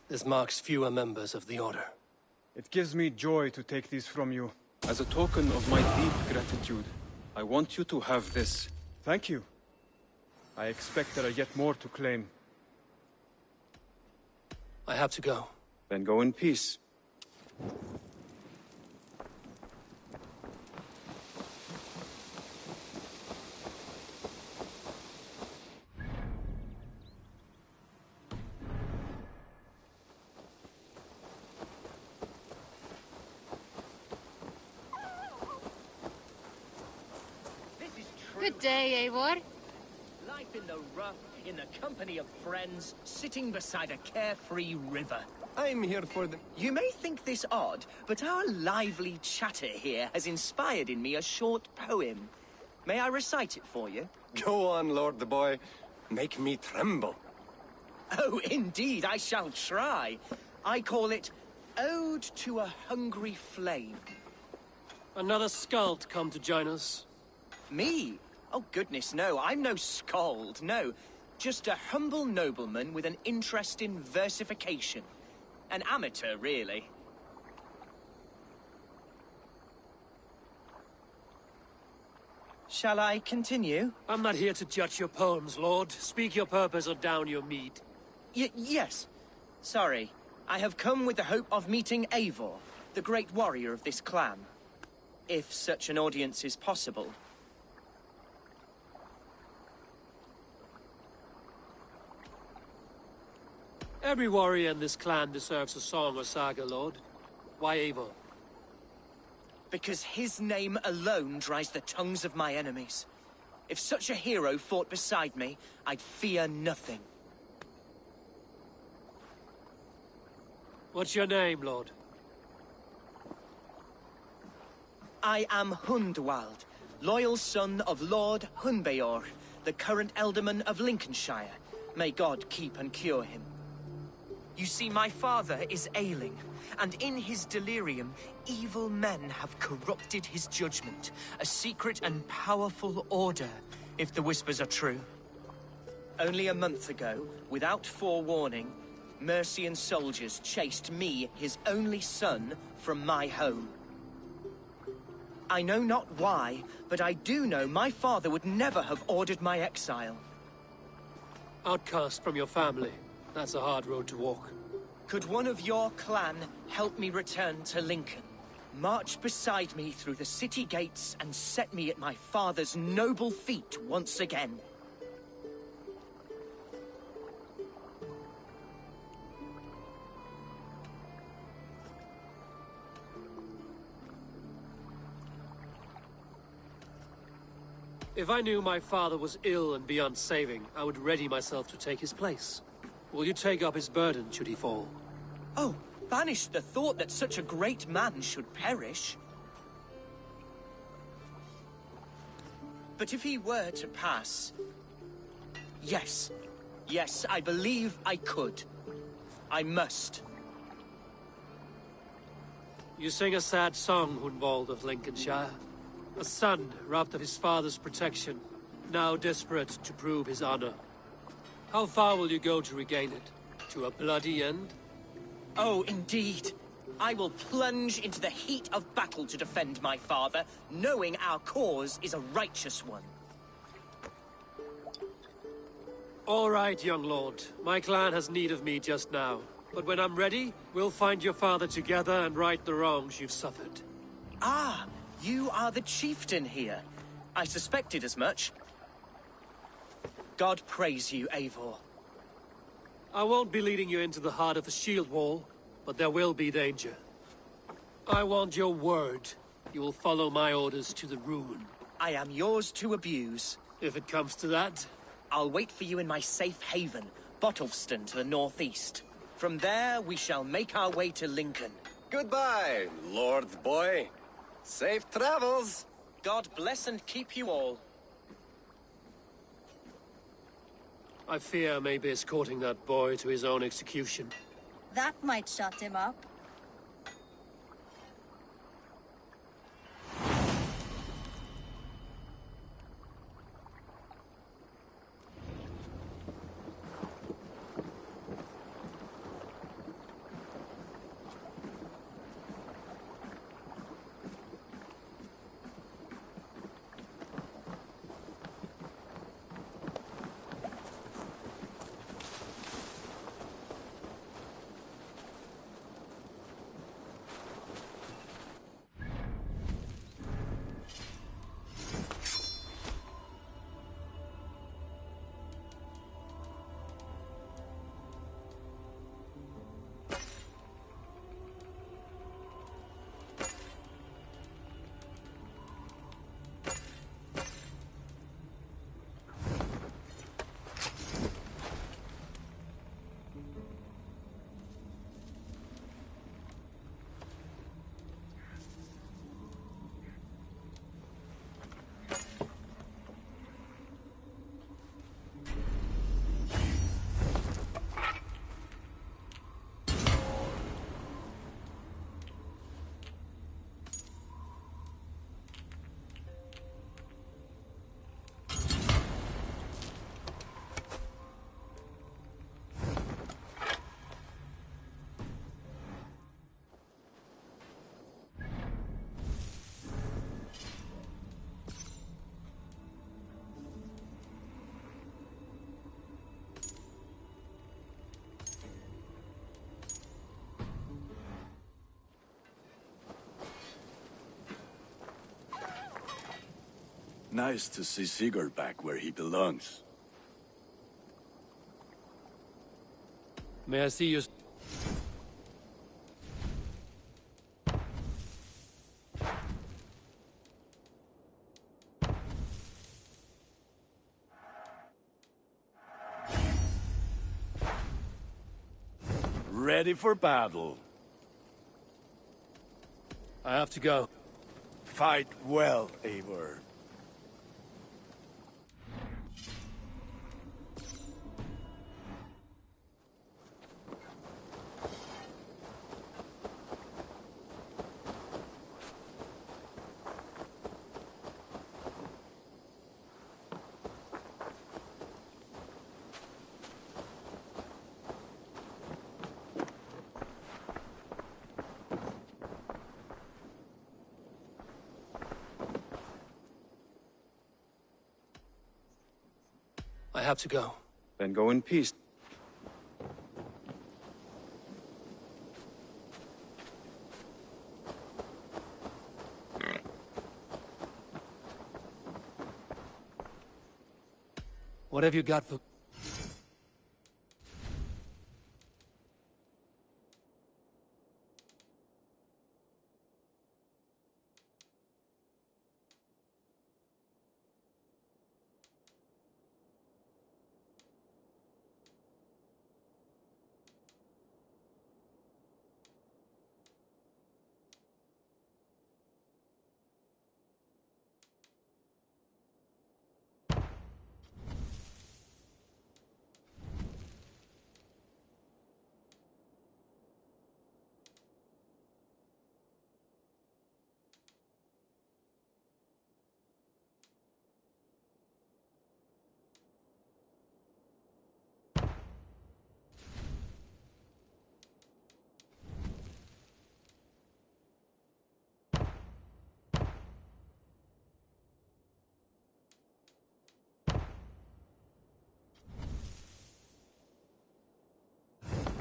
This marks fewer members of the Order. It gives me joy to take these from you. As a token of my deep gratitude, I want you to have this. Thank you. I expect there are yet more to claim. I have to go. Then go in peace. Good day, Eivor. Life in the rough, in the company of friends, sitting beside a carefree river. I'm here for the... You may think this odd, but our lively chatter here has inspired in me a short poem. May I recite it for you? Go on, Lord the Boy. Make me tremble. Oh, indeed, I shall try. I call it Ode to a Hungry Flame. Another skald come to join us. Me? Oh, goodness, no. I'm no skald, no. Just a humble nobleman with an interest in versification. An amateur, really. Shall I continue? I'm not here to judge your poems, Lord. Speak your purpose or down your meat. Yes. Sorry. I have come with the hope of meeting Eivor, the great warrior of this clan. If such an audience is possible. Every warrior in this clan deserves a song or saga, Lord. Why Eivor? Because his name alone dries the tongues of my enemies. If such a hero fought beside me, I'd fear nothing. What's your name, Lord? I am Hundwald, loyal son of Lord Hunbeor, the current Alderman of Lincolnshire. May God keep and cure him. You see, my father is ailing, and in his delirium, evil men have corrupted his judgment. A secret and powerful order, if the whispers are true. Only a month ago, without forewarning, Mercian soldiers chased me, his only son, from my home. I know not why, but I do know my father would never have ordered my exile. Outcast from your family. That's a hard road to walk. Could one of your clan help me return to Lincoln? March beside me through the city gates and set me at my father's noble feet once again. If I knew my father was ill and beyond saving, I would ready myself to take his place. Will you take up his burden should he fall? Oh, banish the thought that such a great man should perish. But if he were to pass... Yes. Yes, I believe I could. I must. You sing a sad song, Hunwald of Lincolnshire. A son robbed of his father's protection, now desperate to prove his honor. How far will you go to regain it? To a bloody end? Oh, indeed. I will plunge into the heat of battle to defend my father, knowing our cause is a righteous one. All right, young lord. My clan has need of me just now. But when I'm ready, we'll find your father together and right the wrongs you've suffered. Ah, you are the chieftain here. I suspected as much. God praise you, Eivor. I won't be leading you into the heart of the shield wall, but there will be danger. I want your word. You will follow my orders to the ruin. I am yours to abuse. If it comes to that. I'll wait for you in my safe haven, Bottleston to the northeast. From there, we shall make our way to Lincoln. Goodbye, Lord Boy. Safe travels. God bless and keep you all. I fear I may be escorting that boy to his own execution. That might shut him up. Nice to see Sigurd back where he belongs. May I see you? ready for battle. I have to go. Fight well, Eivor. I have to go. Then go in peace. What have you got for...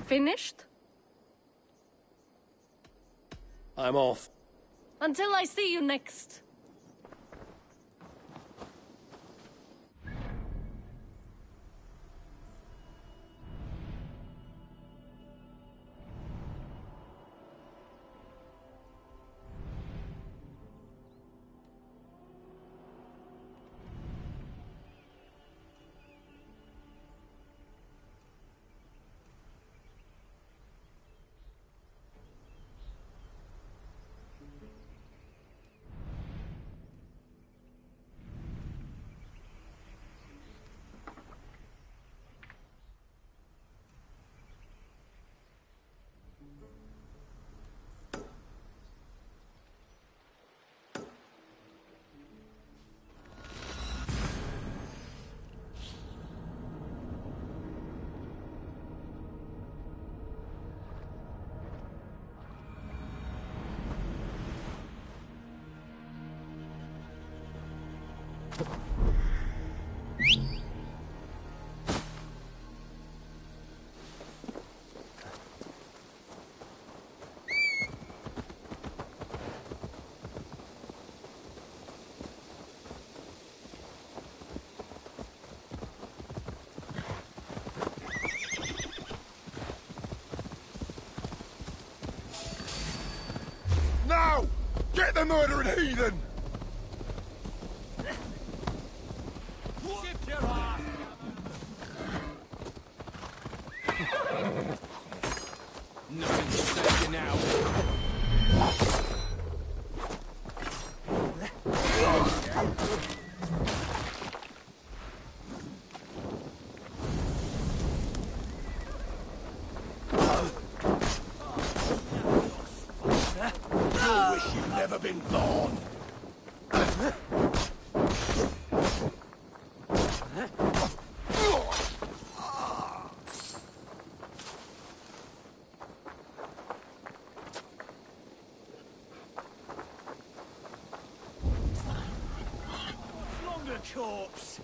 Finished? I'm off. Until I see you next. Now! Get the murdering heathen! Shift your ass! Nothing to save you now. You wish you'd never been born. Longer corpse!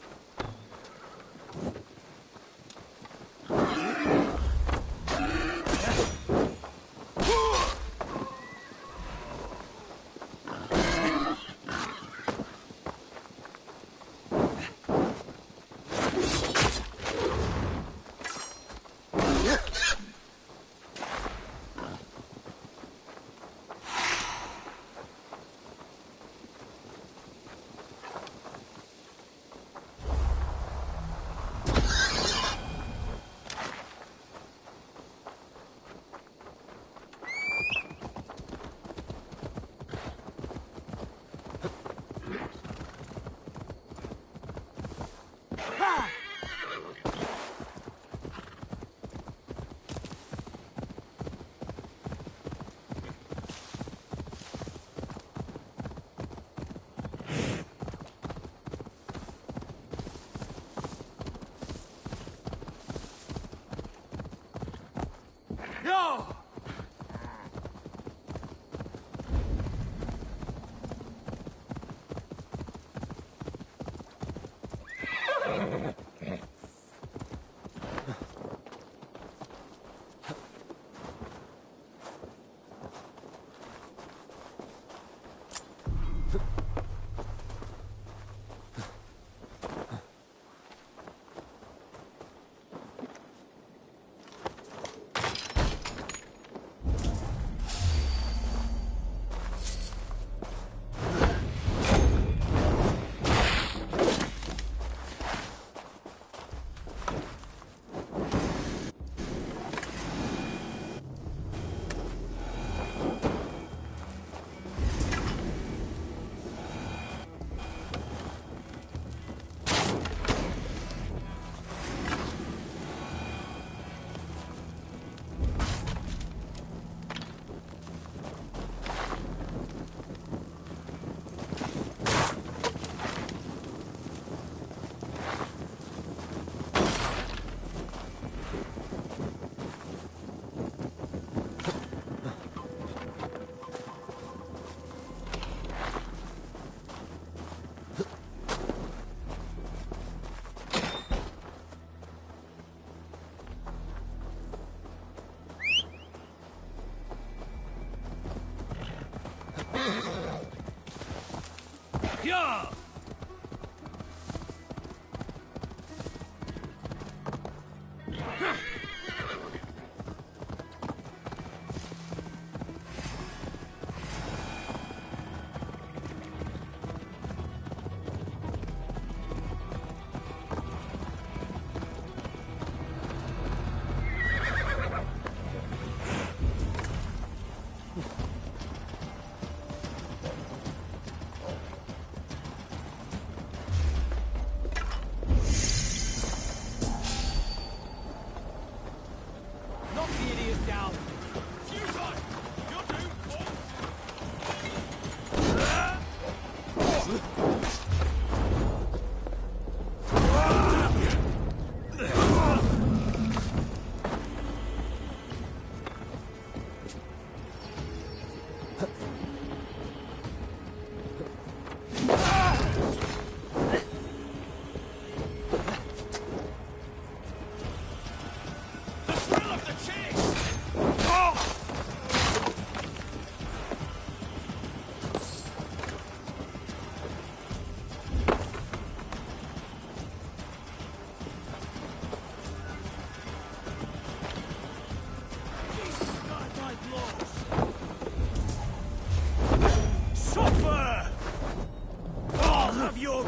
Yeah! Knock the idiot down. Futon! You're doomed, boy. Suffer! I'll have your...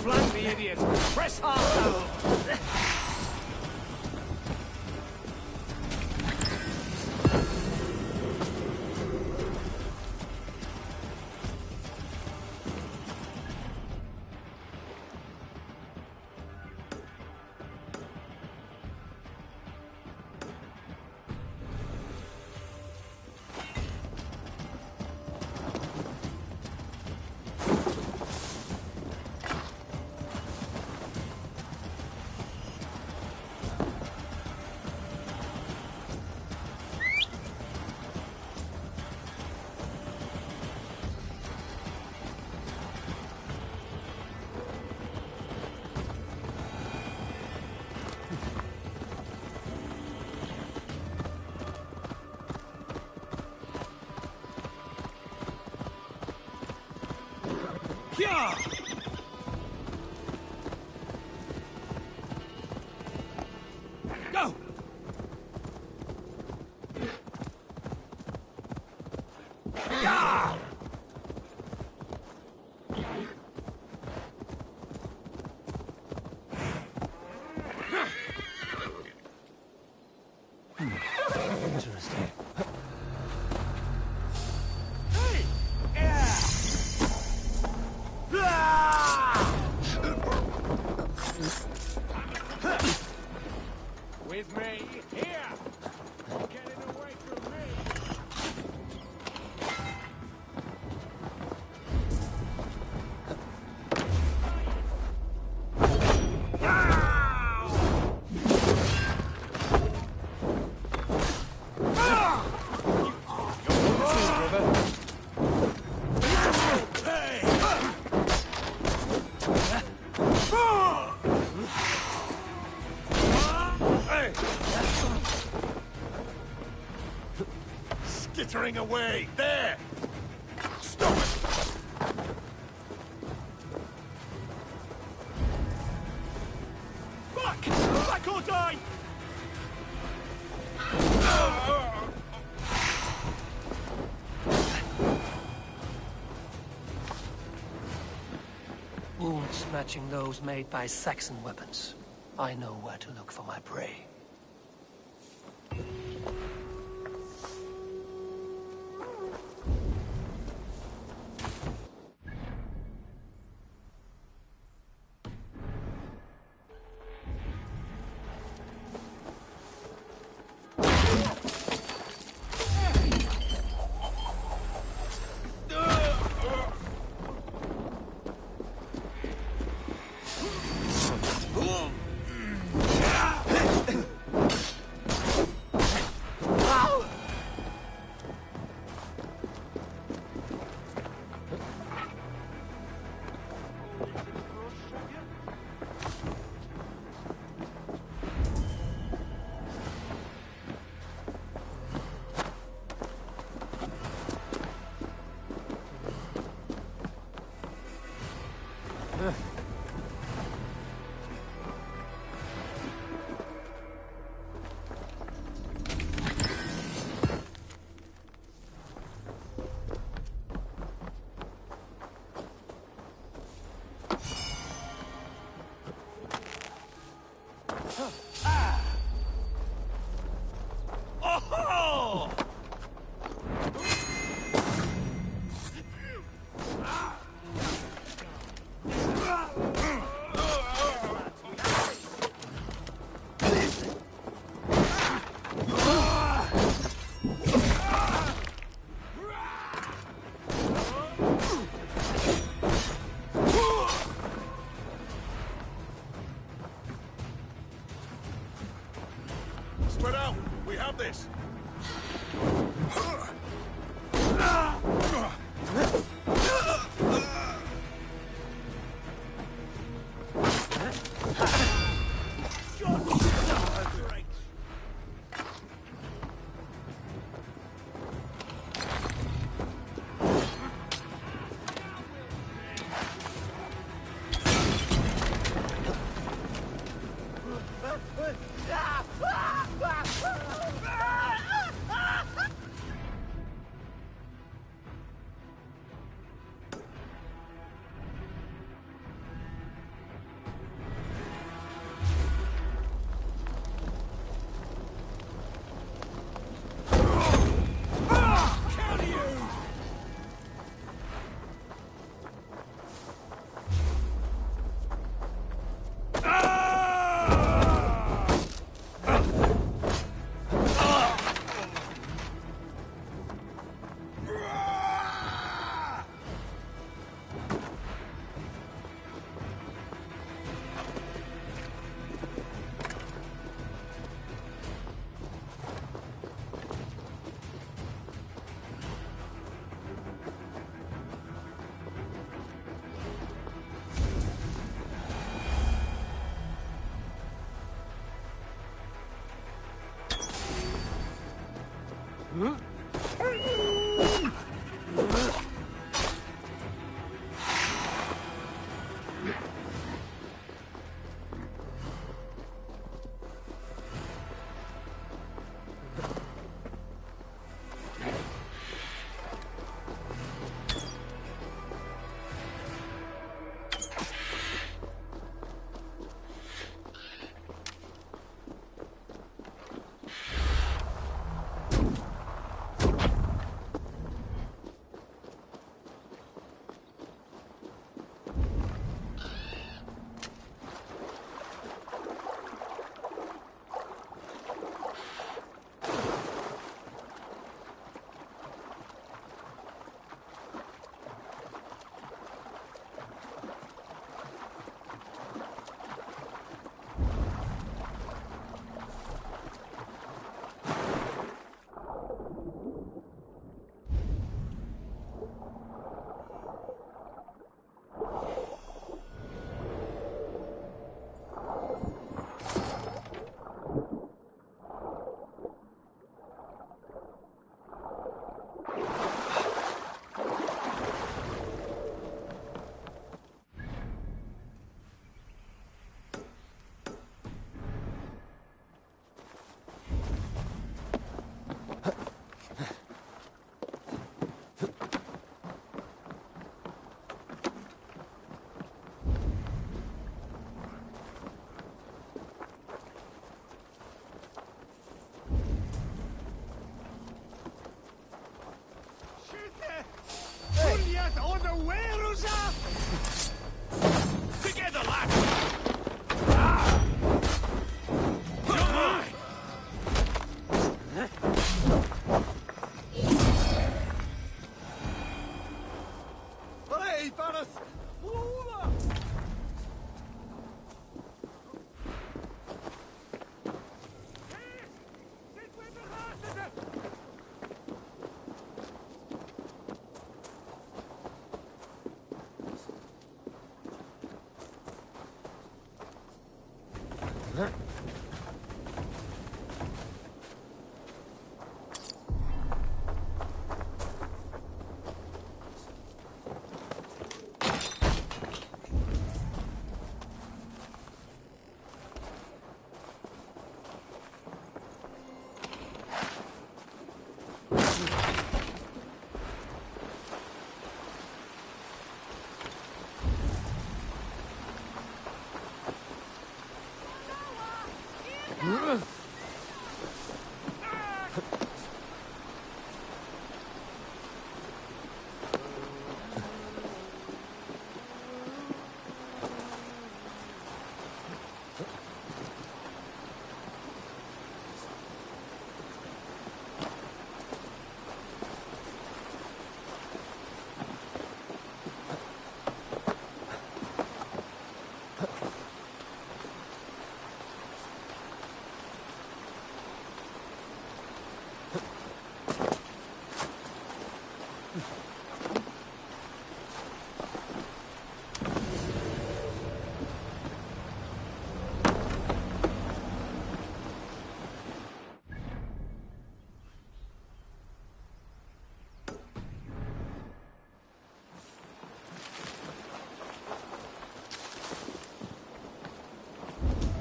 Flank the idiot! Press hard! Yeah! Go! Yeah! Interesting. Hey! Yeah! chittering away! There! Stop it! Fuck! Back or die! Wounds matching those made by Saxon weapons. I know where to look for my prey. Together, lad! Hej, Paras!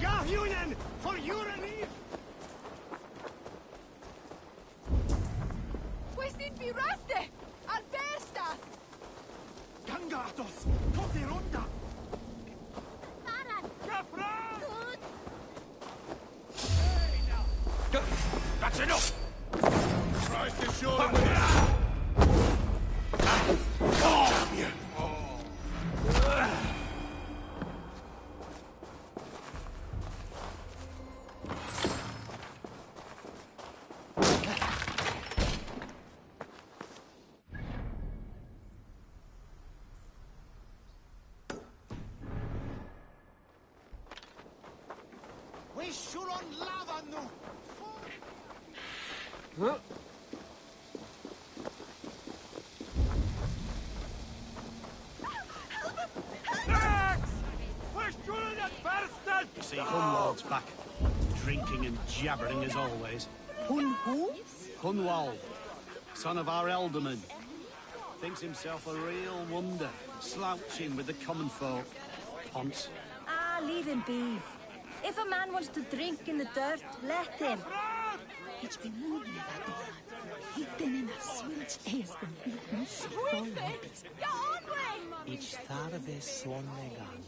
Gahjunen, for Uranir! Questin viraste! Alberta! Gangatos, Kotirunda! Baran! Kapran! Good! Hey, now! That's enough! Tries to show him with it! We shoot on lava nu! Huh? You see, Hunwald's back, drinking and jabbering as always. Hun who? Hunwald, son of our elderman. Thinks himself a real wonder, slouching with the common folk. Ponce. Ah, leave him be. If a man wants to drink in the dirt, let him. It's been moving that door. He's been in a switch. He's been It's Tharve Swannegan.